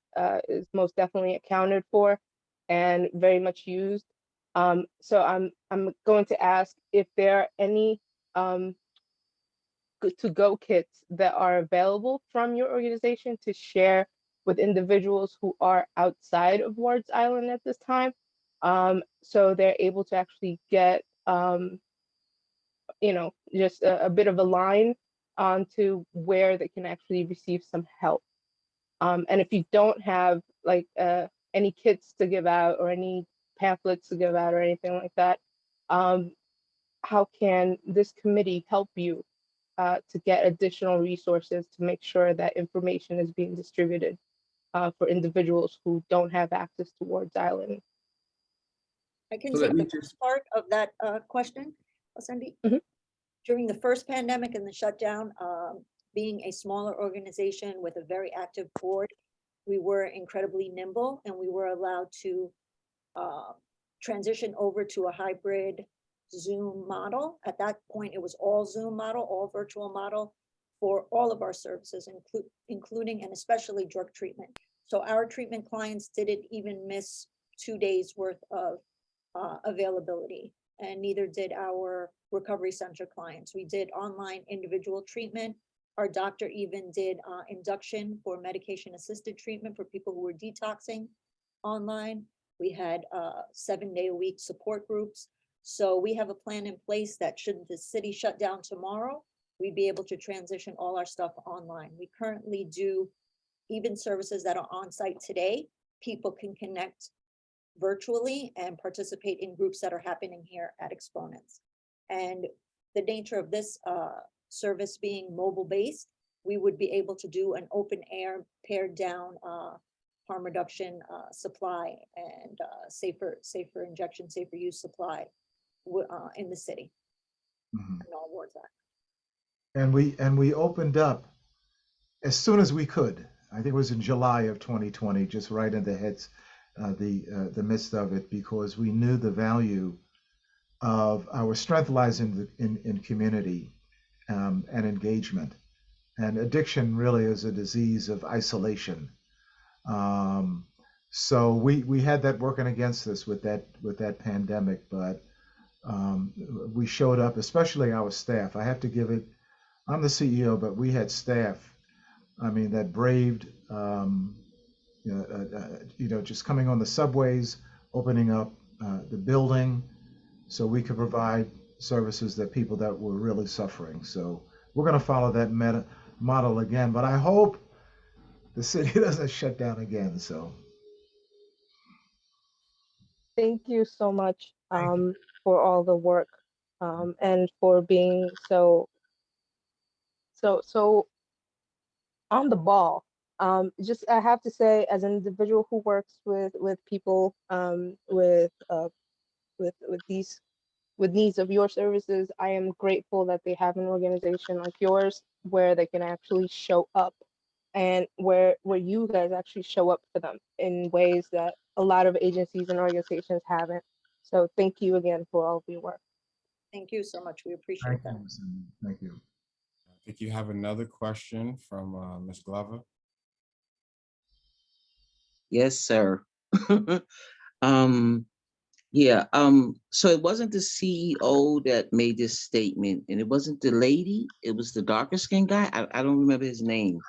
is most definitely accounted for and very much used. So I'm going to ask if there are any to-go kits that are available from your organization to share with individuals who are outside of Wards Island at this time. So they're able to actually get, just a bit of a line onto where they can actually receive some help. And if you don't have any kits to give out or any pamphlets to give out or anything like that, how can this committee help you to get additional resources to make sure that information is being distributed for individuals who don't have access to Wards Island? I can So let take me the just- first part of that question, Cindy. During the first pandemic and the shutdown, being a smaller organization with a very active board, we were incredibly nimble and we were allowed to transition over to a hybrid Zoom model. At that point, it was all Zoom model, all virtual model for all of our services, including and especially drug treatment. So our treatment clients didn't even miss 2 days worth of availability, and neither did our recovery center clients. We did online individual treatment. Our doctor even did induction for medication assisted treatment for people who were detoxing online. We had 7-day-a-week support groups. So we have a plan in place that should the city shut down tomorrow, we'd be able to transition all our stuff online. We currently do even services that are on site today. People can connect virtually and participate in groups that are happening here at Exponents. And the nature of this service being mobile based, we would be able to do an open air pared down harm reduction supply and safer injection, safer use supply in the city. Mhm. And all wards are. And we opened up as soon as we could. I think it was in July of 2020, just right in the midst of it, because we knew the value of our strength lies in community and engagement. And addiction really is a disease of isolation. So we had that working against us with that pandemic, but we showed up, especially our staff. I have to give it. I'm the CEO, but we had staff. I mean, that braved, just coming on the subways, opening up the building, so we could provide services that people that were really suffering. So we're going to follow that model again, but I hope the city doesn't shut down again. So Thank you so much for all the work and for being so on the ball. Just I have to say, as an individual who works with people with needs of your services, I am grateful that they have an organization like yours where they can actually show up, and where you guys actually show up for them in ways that a lot of agencies and organizations haven't. So thank you again for all of your work. Thank you so much. We appreciate that. Thank you. I think you have another question from Ms. Glover. Yes, sir. Yeah, so it wasn't the CEO that made this statement, and it wasn't the lady, it was the darker skinned guy. I don't remember his name.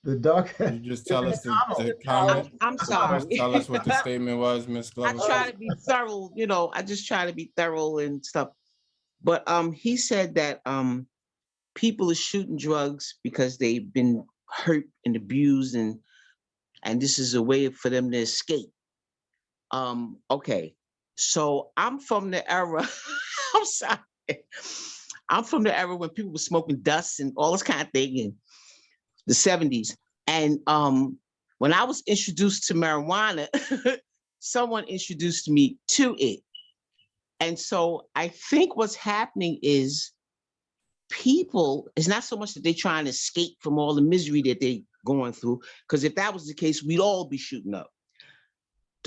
The dark. Can you just tell us the comment? I'm Could you sorry. just tell us what the statement was, Ms. I Glover? try to be thorough, I just try to be thorough and stuff. But he said that people are shooting drugs because they've been hurt and abused, and this is a way for them to escape. Okay, so I'm from the era. I'm sorry. I'm from the era when people were smoking dust and all this kind of thing in the 70s. And when I was introduced to marijuana, someone introduced me to it. And so I think what's happening is people, it's not so much that they're trying to escape from all the misery that they're going through, because if that was the case, we'd all be shooting up.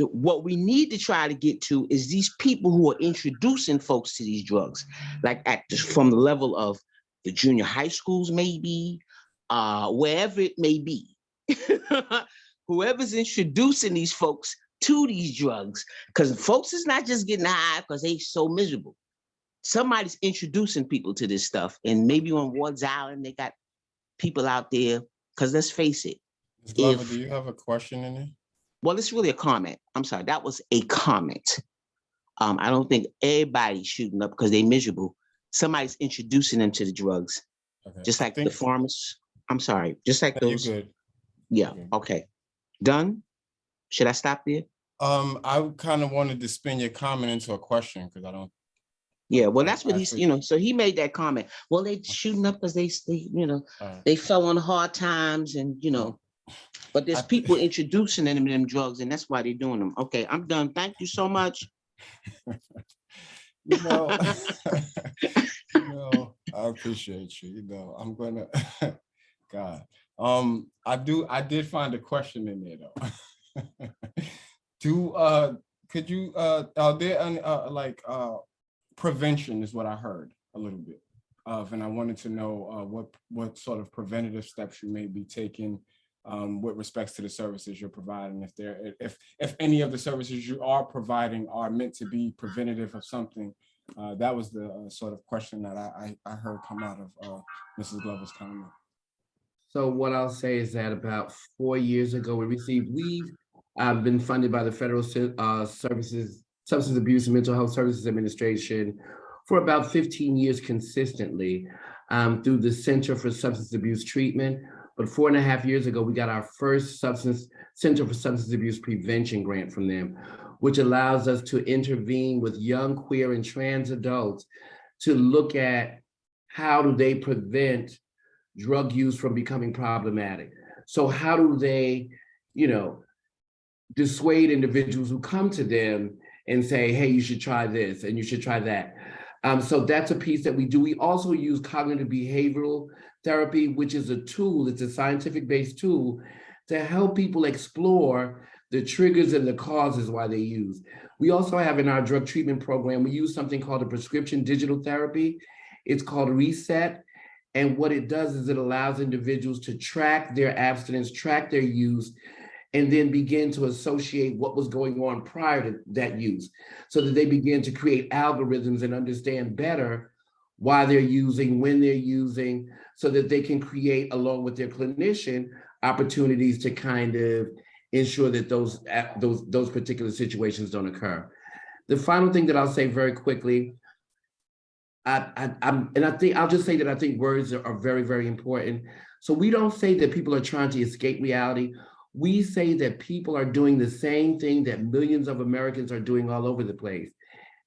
What we need to try to get to is these people who are introducing folks to these drugs, like from the level of the junior high schools, maybe, wherever it may be. Whoever's introducing these folks to these drugs, because folks is not just getting high because they so miserable. Somebody's introducing people to this stuff, and maybe on Ward's Island they got people out there. Because let's face it, Ms. Glover, do you have a question in there? Well, it's really a comment. I'm sorry, that was a comment. I don't think everybody's shooting up because they're miserable. Somebody's introducing them to the drugs, just like the farmers. I'm sorry, just like those. You're good. Yeah. Okay. Done. Should I stop there? I kind of wanted to spin your comment into a question because I don't. Yeah, well, that's what he's, so he made that comment. Well, they shooting up because they fell on hard times and, But there's people introducing them drugs, and that's why they're doing them. Okay, I'm done. Thank you so much. You know, I appreciate you. I'm gonna God. I did find a question in there though. Could you are there any prevention is what I heard a little bit of, and I wanted to know what sort of preventative steps you may be taking with respects to the services you're providing, if any of the services you are providing are meant to be preventative of something. That was the sort of question that I heard come out of Mrs. Glover's comment. So what I'll say is that about 4 years ago, we've been funded by the Federal Substance Abuse and Mental Health Services Administration for about 15 years consistently through the Center for Substance Abuse Treatment. But 4.5 years ago, we got our first Center for Substance Abuse Prevention grant from them, which allows us to intervene with young queer and trans adults to look at how do they prevent drug use from becoming problematic. So how do they, dissuade individuals who come to them and say, hey, you should try this and you should try that. So that's a piece that we do. We also use cognitive behavioral therapy, which is a tool, it's a scientific-based tool to help people explore the triggers and the causes why they use. We also have in our drug treatment program, we use something called a prescription digital therapy. It's called Reset. And what it does is it allows individuals to track their abstinence, track their use, and then begin to associate what was going on prior to that use, so that they begin to create algorithms and understand better why they're using, when they're using, so that they can create, along with their clinician, opportunities to kind of ensure that those particular situations don't occur. The final thing that I'll say very quickly, I'll just say that I think words are very, very important. So we don't say that people are trying to escape reality. We say that people are doing the same thing that millions of Americans are doing all over the place.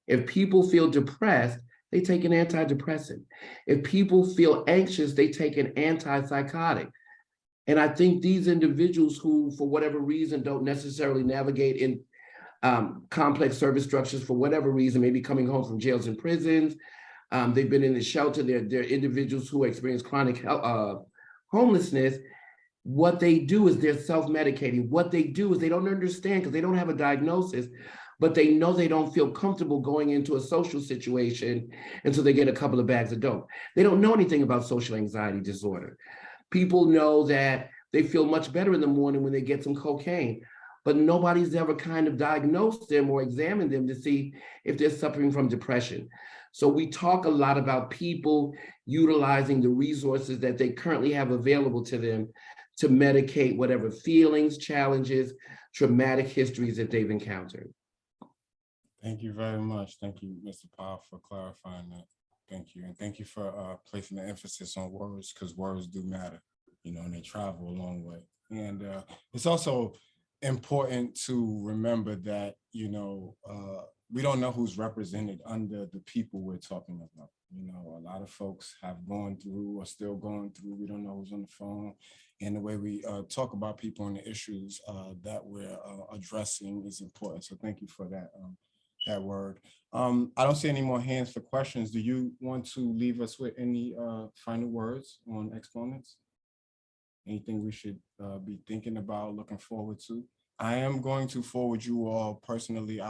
If people feel depressed, they take an antidepressant. If people feel anxious, they take an antipsychotic. And I think these individuals who, for whatever reason, don't necessarily navigate in complex service structures, for whatever reason, maybe coming home from jails and prisons, they've been in the shelter, they're individuals who experience chronic homelessness. What they do is they're self-medicating. What they do is they don't understand because they don't have a diagnosis, but they know they don't feel comfortable going into a social situation, and so they get a couple of bags of dope. They don't know anything about social anxiety disorder. People know that they feel much better in the morning when they get some cocaine, but nobody's ever kind of diagnosed them or examined them to see if they're suffering from depression. So we talk a lot about people utilizing the resources that they currently have available to them to medicate whatever feelings, challenges, traumatic histories that they've encountered. Thank you very much. Thank you, Mr. Powell, for clarifying that. Thank you. And thank you for placing the emphasis on words, because words do matter, and they travel a long way. And it's also important to remember that, we don't know who's represented under the people we're talking about. A lot of folks have gone through or still going through. We don't know who's on the phone. And the way we talk about people and the issues that we're addressing is important. So thank you for that word. I don't see any more hands for questions. Do you want to leave us with any final words on exponents? Anything we should be thinking about, looking forward to? I am going to forward you all personally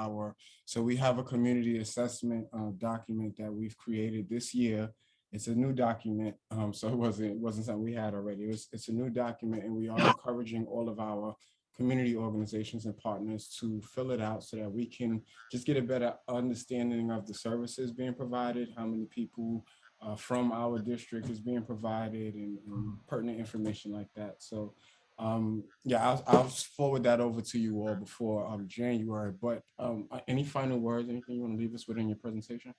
so we have a community assessment document that we've created this year. It's a new document, so it wasn't something we had already. It's a new document, and we are encouraging all of our community organizations and partners to fill it out so that we can just get a better understanding of the services being provided, how many people from our district is being provided, and pertinent information like that. So yeah, I'll forward that over to you all before January. But any final words, anything you want to leave us with in your presentation?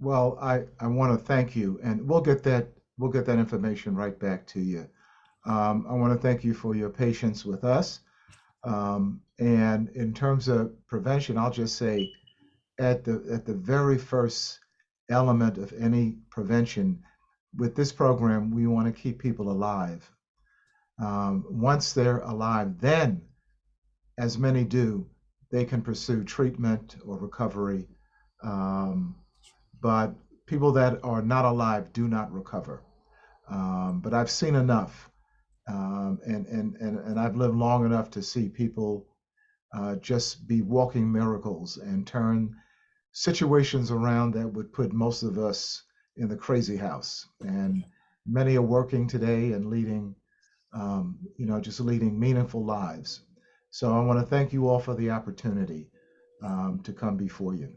Well, I want to thank you, and we'll get that information right back to you. I want to thank you for your patience with us. And in terms of prevention, I'll just say at the very first element of any prevention, with this program, we want to keep people alive. Once they're alive, then, as many do, they can pursue treatment or recovery. But people that are not alive do not recover. But I've seen enough, and I've lived long enough to see people just be walking miracles and turn situations around that would put most of us in the crazy house. And many are working today and leading, just leading meaningful lives. So I want to thank you all for the opportunity to come before you.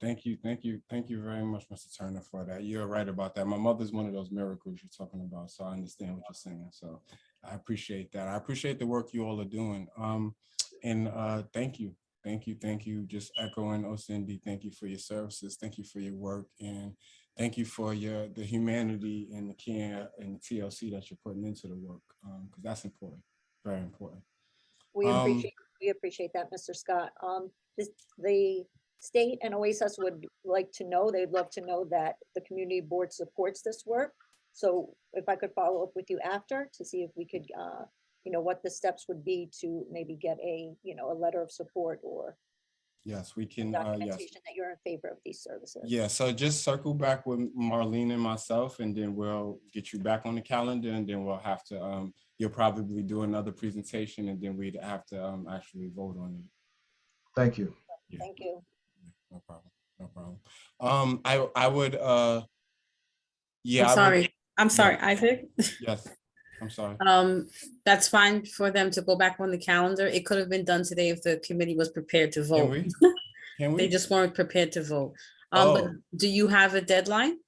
Thank you very much, Mr. Turner, for that. You're right about that. My mother's one of those miracles you're talking about, so I understand what you're saying. So I appreciate that. I appreciate the work you all are doing. And thank you. Just echoing Osindi, thank you for your services. Thank you for your work, and thank you for the humanity and the care and the TLC that you're putting into the work, because that's important, very important. We appreciate that, Mr. Scott. The state and OASIS would like to know, they'd love to know that the community board supports this work. So if I could follow up with you after to see if we could, what the steps would be to maybe get a letter of support or Yes, we can. documentation that you're in favor of these services. Yeah, so just circle back with Marlene and myself, and then we'll get you back on the calendar, and then we'll have to, you'll probably do another presentation, and then we'd have to actually vote on it. Thank you. Yeah. Thank you. No problem. I would, yeah. I'm sorry, Yeah. Isaac. Yes, I'm sorry. That's fine for them to go back on the calendar. It could have been done today if the committee was prepared to vote. Can we? They just weren't prepared to vote. Oh. But do you have a deadline?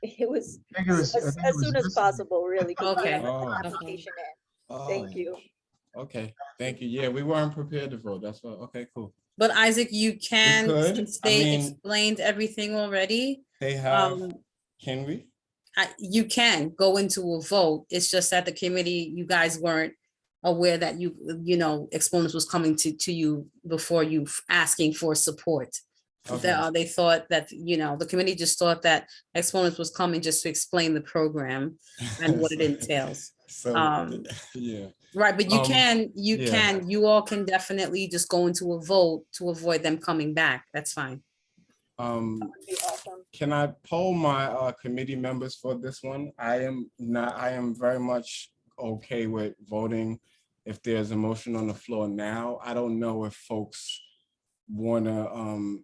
It was I think it was- I as think it was soon as possible, really. 'Cause we Okay. have an Oh. application in. Oh, Thank you. Okay, thank you. Yeah, we weren't prepared to vote. That's why. Okay, cool. But Isaac, you can, could. since I they mean, explained everything already. They have, can we? You can go into a vote. It's just that the committee, you guys weren't aware that exponents was coming to you before you asking for support. Okay. They thought that, the committee just thought that exponents was coming just to explain the program and what it entails. So, yeah. Right, but you yeah. you all can definitely just go into a vote to avoid them coming back. That's fine. Can I poll my committee members for this one? I am very much okay with voting if there's a motion on the floor now. I don't know if folks wanna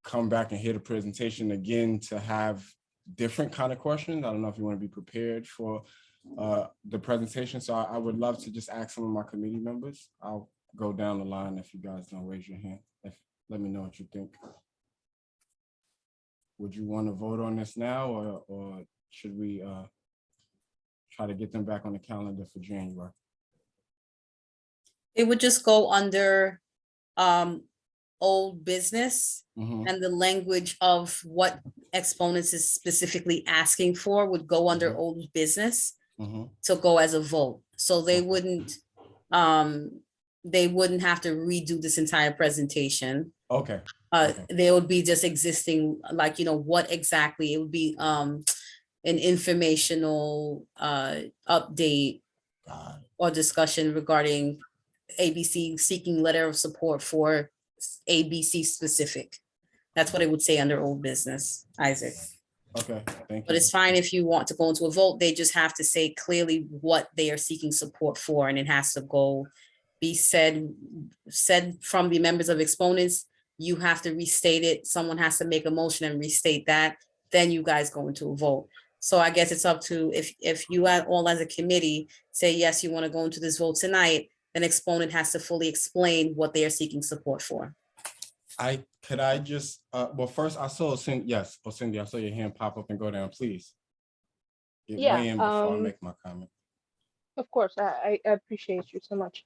come back and hear the presentation again to have different kind of questions. I don't know if you want to be prepared for the presentation. So I would love to just ask some of my committee members. I'll go down the line if you guys don't raise your hand. Let me know what you think. Would you want to vote on this now, or should we try to get them back on the calendar for January? It would just go under old business, and the language of what exponents is specifically asking for would go under old business to go as a vote. So they wouldn't have to redo this entire presentation. Okay. They would be just existing, like, what exactly it would be, an informational update or discussion regarding ABC seeking letter of support for ABC specific. That's what it would say under old business, Isaac. Okay, thank you. But it's fine if you want to go into a vote. They just have to say clearly what they are seeking support for, and it has to be said from the members of exponents. You have to restate it. Someone has to make a motion and restate that. Then you guys go into a vote. So I guess it's up to, if you all as a committee say, yes, you want to go into this vote tonight, then exponent has to fully explain what they are seeking support for. Could I just, well, first I saw Cindy, I saw your hand pop up and go down, please. Weigh in before I make my comment. Of course, I appreciate you so much.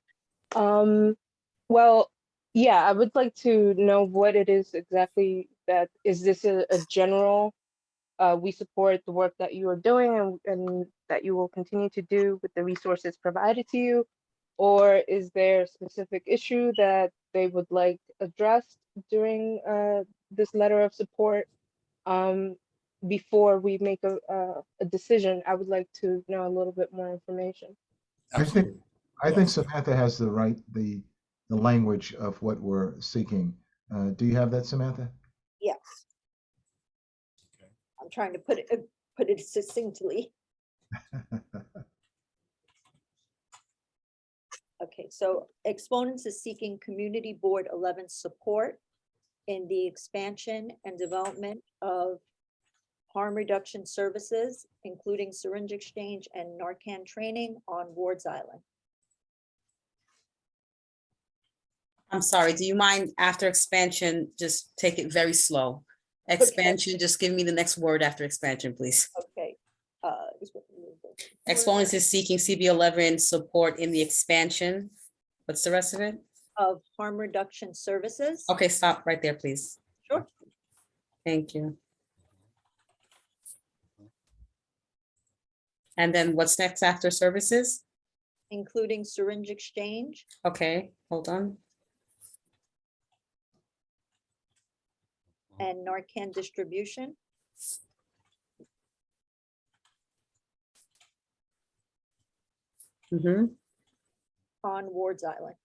Well, yeah, I would like to know what it is exactly that, is this a general, we support the work that you are doing and that you will continue to do with the resources provided to you? Or is there a specific issue that they would like addressed during this letter of support? before we make a decision, I would like to know a little bit more information. Absolutely. I think Yes. Samantha has the language of what we're seeking. Do you have that, Samantha? Yes. I'm trying to put it succinctly. Okay, so Exponents is seeking Community Board 11 support in the expansion and development of harm reduction services, including syringe exchange and Narcan training on Ward's Island. I'm sorry, do you mind after expansion, just take it very slow? Expansion, just give me the next word after expansion, please. Okay. Exponents is seeking CB11 support in the expansion. What's the rest of it? Of harm reduction services. Okay, stop right there, please. Sure. Thank you. And then what's next after services? Including syringe exchange. Okay, hold on. And Narcan distribution. On Ward's Island.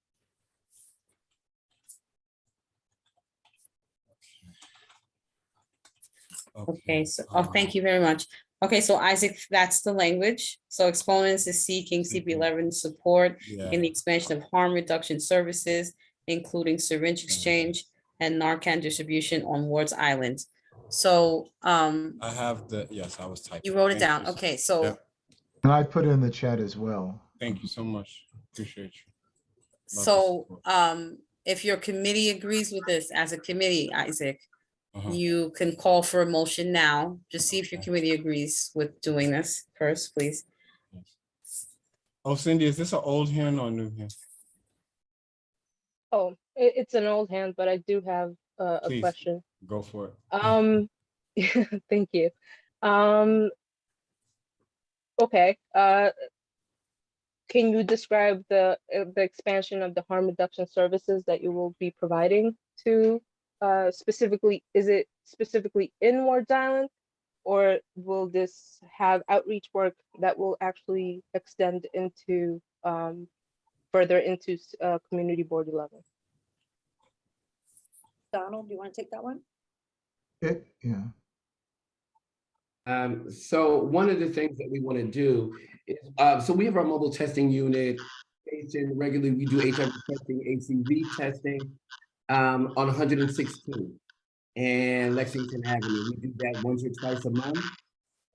Okay, so, thank you very much. Okay, so Isaac, that's the language. So Exponents is seeking CB11 support in the expansion of harm reduction services, including syringe exchange and Narcan distribution on Ward's Island. So, I have yes, I was typing. you wrote it Thank down. you. Okay, so. Yep. And I put in the chat as well. Thank you so much. Appreciate you. So, if your committee agrees with this as a committee, Isaac, you can call for a motion now. Just see if your committee agrees with doing this first, please. Oh, Cindy, is this an old hand or a new hand? Oh, it's an old hand, but I do have a Please, question. go for it. Thank you. Okay. Can you describe the expansion of the harm reduction services that you will be providing to specifically? Is it specifically in Ward's Island, or will this have outreach work that will actually extend into further into Community Board 11? Donald, do you want to take that one? Yeah. So one of the things that we want to do is, so we have our mobile testing unit station. Regularly, we do HIV testing, HCV testing on 116 and Lexington Avenue. We do that once or twice a month.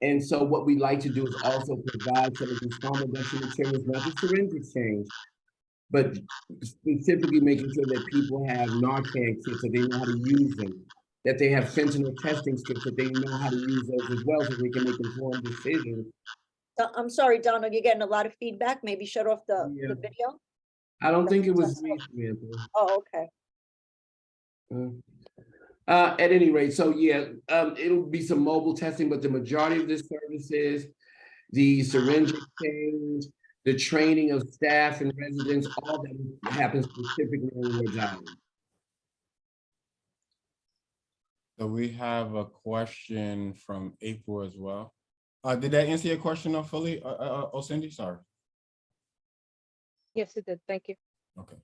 And so what we like to do is also provide some of these harm reduction materials, not just syringe exchange, but specifically making sure that people have Narcan kits so they know how to use them, that they have fentanyl testing strips that they know how to use those as well so they can make informed decisions. I'm sorry, Donald, you're getting a lot of feedback. Maybe shut off the video. I don't think it was me, Samantha. Oh, okay. At any rate, so yeah, it'll be some mobile testing, but the majority of the services, the syringe exchange, the training of staff and residents, all that happens specifically on Ward's Island. So we have a question from April as well. Did that answer your question fully, Cindy? Sorry. Yes, it did. Thank you. Okay.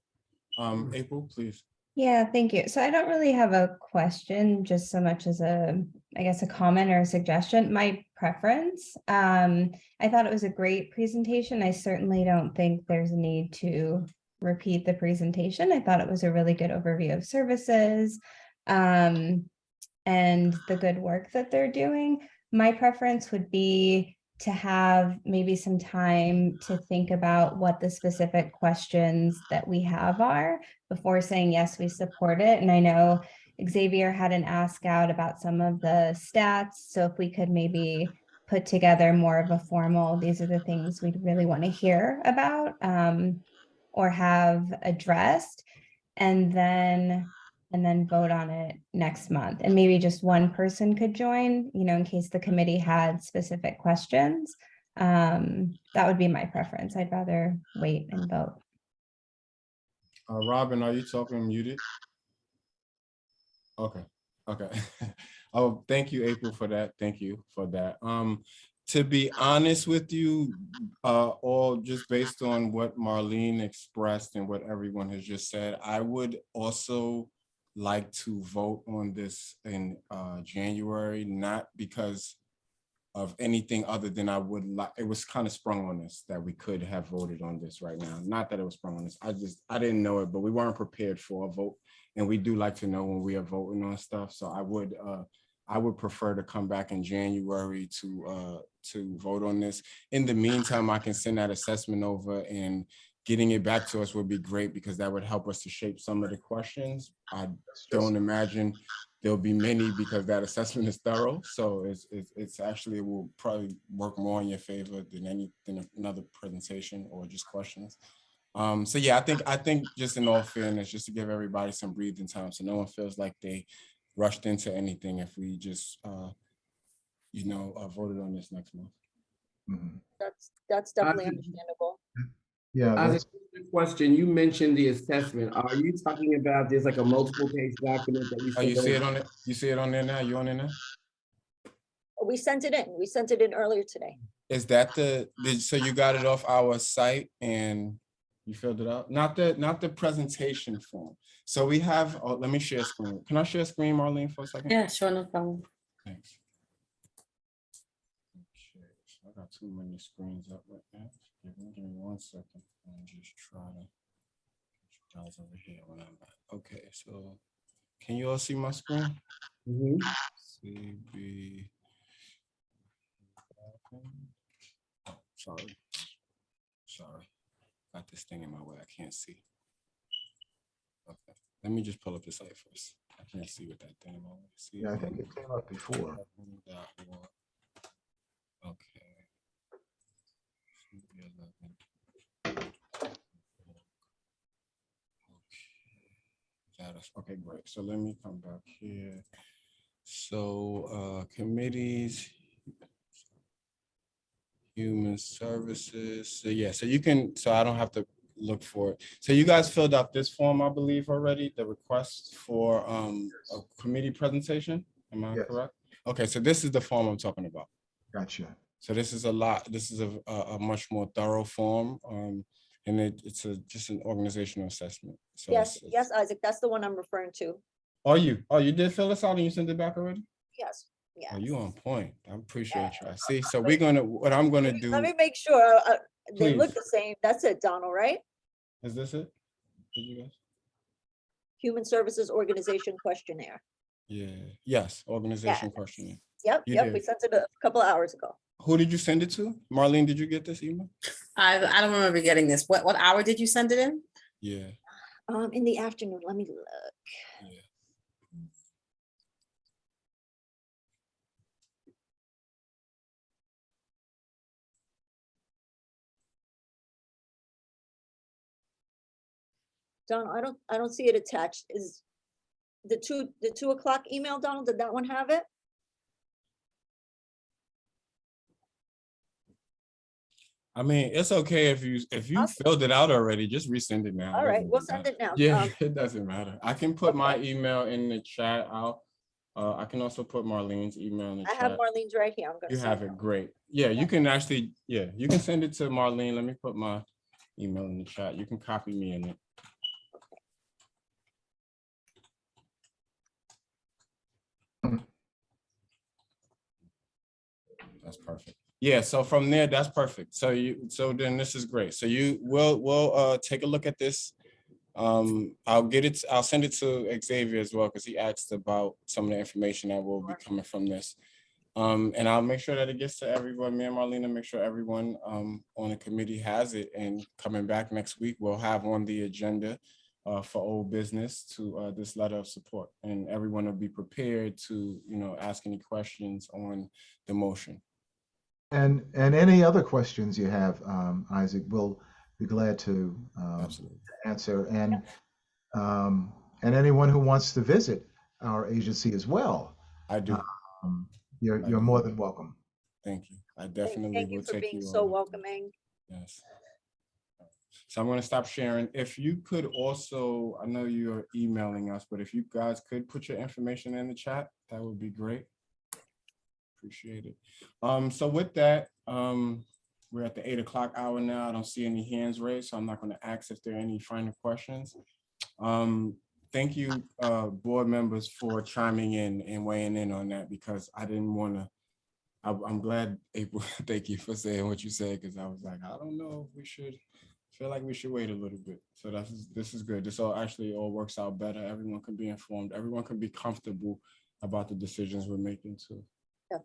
April, please. Yeah, thank you. So I don't really have a question, just so much as I guess a comment or a suggestion. My preference, I thought it was a great presentation. I certainly don't think there's a need to repeat the presentation. I thought it was a really good overview of services and the good work that they're doing. My preference would be to have maybe some time to think about what the specific questions that we have are before saying, yes, we support it. And I know Xavier had an ask out about some of the stats. So if we could maybe put together more of a formal, these are the things we'd really want to hear about or have addressed, and then vote on it next month. And maybe just one person could join, in case the committee had specific questions. That would be my preference. I'd rather wait and vote. Robin, are you talking muted? Okay. Oh, thank you, April, for that. Thank you for that. To be honest with you, all just based on what Marlene expressed and what everyone has just said, I would also like to vote on this in January, not because of anything other than I would like, it was kind of sprung on us that we could have voted on this right now. Not that it was sprung on us. I didn't know it, but we weren't prepared for a vote. And we do like to know when we are voting on stuff. So I would prefer to come back in January to vote on this. In the meantime, I can send that assessment over, and getting it back to us would be great because that would help us to shape some of the questions. I don't imagine there'll be many because that assessment is thorough. So it's actually, it will probably work more in your favor than another presentation or just questions. So yeah, I think just in all fairness, just to give everybody some breathing time so no one feels like they rushed into anything, if we just voted on this next month. That's definitely understandable. Yeah, As that's, a question, you mentioned the assessment. Are you talking about there's like a multiple page document that we Oh, you sent see it over? on it? You see it on there now? You on there now? We sent it in. We sent it in earlier today. Is that so you got it off our site and you filled it out? Not the presentation form. So we have, oh, let me share screen. Can I share screen, Marlene, for a second? Yeah, sure, no problem. Thanks. Okay, so I got too many screens up right now. Give me 1 second. I'm just try to get you guys over here when I'm back. Okay, so can you all see my screen? CB. Oh, sorry. Got this thing in my way. I can't see. Okay, let me just pull up the site first. I can't see with that thing in my way. See, yeah, I think it came up before. Okay. Okay, great. So let me come back here. So committees, human services. So yeah, so you can, so I don't have to look for it. So you guys filled out this form, I believe, already, the request for a committee presentation. Am I correct? Okay, so this is the form I'm talking about. Gotcha. So this is a much more thorough form, and it's just an organizational assessment. So Yes, yes, Isaac, that's the one I'm referring to. Oh, you did fill this out and you sent it back already? Yes, yeah. Oh, you on point. I appreciate you. I see. So what I'm gonna do. Let me make sure they look Please. the same. That's it, Donald, right? Is this it? Did you guys? Human Services Organization Questionnaire. Yeah. Yes. Organization questionnaire. Yep, You yep, did. we sent it a couple of hours ago. Who did you send it to? Marlene, did you get this email? I don't remember getting this. What hour did you send it in? Yeah. In the afternoon, let me look. Yeah. Donald, I don't see it attached. Is the 2 o'clock email, Donald, did that one have it? I mean, it's okay if you filled it out already, just resend it now. All It right, doesn't we'll matter. send it now. Yeah, it doesn't matter. I can put my email in the chat. I can also put Marlene's email in the I chat. have Marlene's right here. I'm gonna You send have it, great. Yeah, you can actually, you can send it to Marlene. Let me put my email in the chat. You can copy me in it. That's perfect. Yeah, so from there, that's perfect. So then this is great. So we'll take a look at this. I'll send it to Xavier as well, because he asked about some of the information that will be coming from this. And I'll make sure that it gets to everyone. Me and Marlena make sure everyone on the committee has it. And coming back next week, we'll have on the agenda for old business to this letter of support. And everyone will be prepared to, ask any questions on the motion. And any other questions you have, Isaac, we'll be glad to answer. And anyone who wants to visit our agency as well, I do. You're more than welcome. Thank you. I definitely Thank you will for take being you so on. welcoming. Yes. So I'm going to stop sharing. If you could also, I know you're emailing us, but if you guys could put your information in the chat, That would be great. Appreciate it. So with that, we're at the 8 o'clock hour now. I don't see any hands raised, so I'm not going to ask if there are any final questions. Thank you, board members, for chiming in and weighing in on that, because I didn't want to. I'm glad, April, thank you for saying what you said, because I was like, I don't know if we should, feel like we should wait a little bit. So this is good. This all works out better. Everyone can be informed. Everyone can be comfortable about the decisions we're making too. Yeah.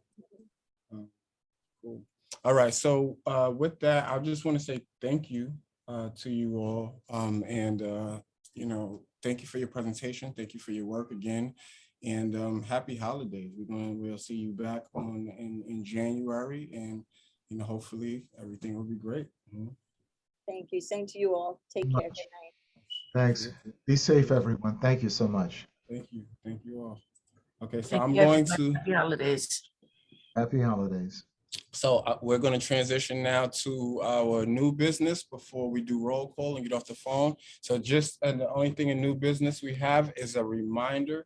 Cool. All right. So with that, I just want to say thank you to you all. Thank you for your presentation. Thank you for your work again. And happy holidays. We'll see you back in January, and hopefully everything will be great. Thank you. Same to you all. Take care. Good night. Thanks. Be safe, everyone. Thank you so much. Thank you. Thank you all. Okay, so Thank I'm you, going everybody. to. Happy holidays. Happy holidays. So we're going to transition now to our new business before we do roll call and get off the phone. So the only thing in new business we have is a reminder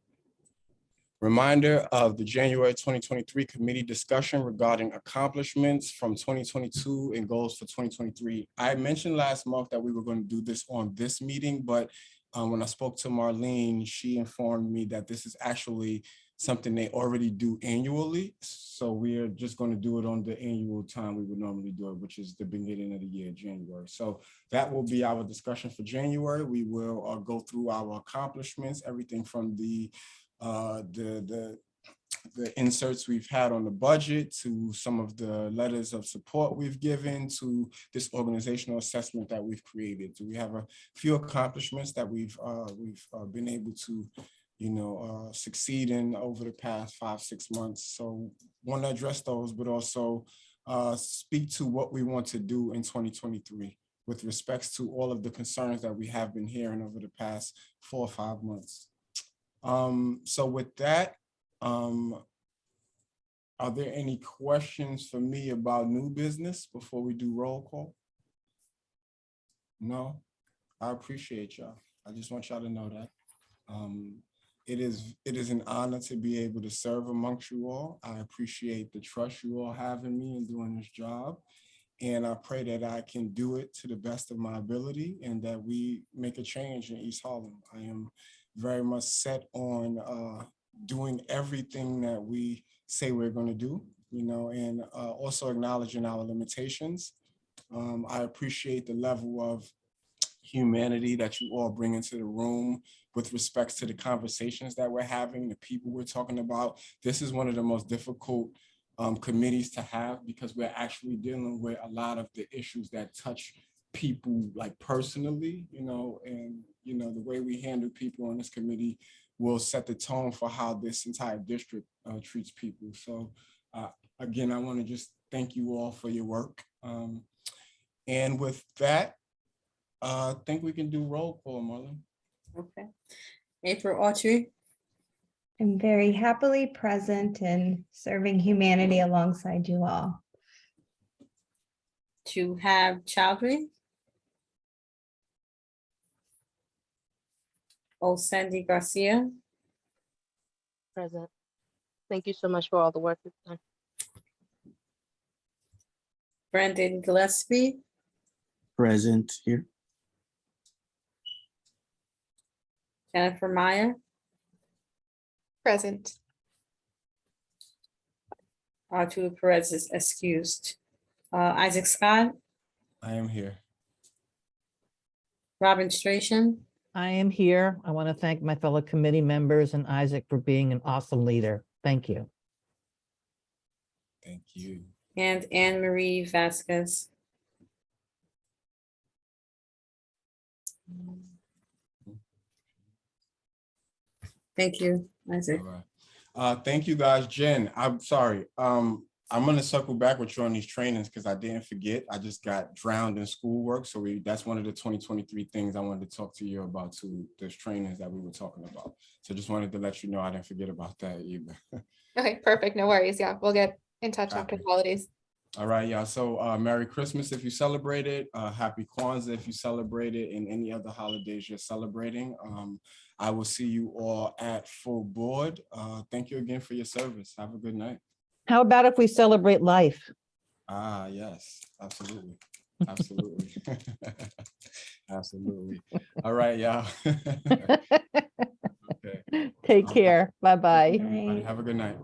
of the January 2023 committee discussion regarding accomplishments from 2022 and goals for 2023. I mentioned last month that we were going to do this on this meeting, but when I spoke to Marlene, she informed me that this is actually something they already do annually. So we're just going to do it on the annual time we would normally do it, which is the beginning of the year, January. So that will be our discussion for January. We will go through our accomplishments, everything from the inserts we've had on the budget to some of the letters of support we've given to this organizational assessment that we've created. So we have a few accomplishments that we've been able to succeed in over the past 5-6 months. So want to address those, but also speak to what we want to do in 2023 with respects to all of the concerns that we have been hearing over the past 4 or 5 months. So with that, are there any questions for me about new business before we do roll call? No, I appreciate y'all. I just want y'all to know that. It is an honor to be able to serve amongst you all. I appreciate the trust you all have in me in doing this job. And I pray that I can do it to the best of my ability and that we make a change in East Harlem. I am very much set on doing everything that we say we're going to do, and also acknowledging our limitations. I appreciate the level of humanity that you all bring into the room with respects to the conversations that we're having, the people we're talking about. This is one of the most difficult committees to have because we're actually dealing with a lot of the issues that touch people like personally, and the way we handle people on this committee will set the tone for how this entire district treats people. So again, I want to just thank you all for your work. And with that, I think we can do roll call, Marlon. Okay. April Autry. I'm very happily present and serving humanity alongside you all. To have Chowdhury. Sandy Garcia. Present. Thank you so much for all the work you've done. Brandon Gillespie. Present here. Jennifer Meyer. Present. Arturo Perez is excused. Isaac Scott. I am here. Robin Strachan. I am here. I want to thank my fellow committee members and Isaac for being an awesome leader. Thank you. Thank you. And Anne Marie Vasquez. Thank you, Isaac. All right. Thank you guys. Jen, I'm sorry. I'm going to circle back with you on these trainings because I didn't forget. I just got drowned in schoolwork. So that's one of the 2023 things I wanted to talk to you about too, those trainings that we were talking about. So just wanted to let you know I didn't forget about that either. Okay, perfect. No worries. Yeah, we'll get in touch after the holidays. All right, y'all. So Merry Christmas if you celebrate it. Happy Kwanzaa if you celebrate it, and any other holidays you're celebrating. I will see you all at full board. Thank you again for your service. Have a good night. How about if we celebrate life? Ah, yes, absolutely. Absolutely. Absolutely. All right, y'all. Okay. Take care. Bye-bye. Everybody, have a good night.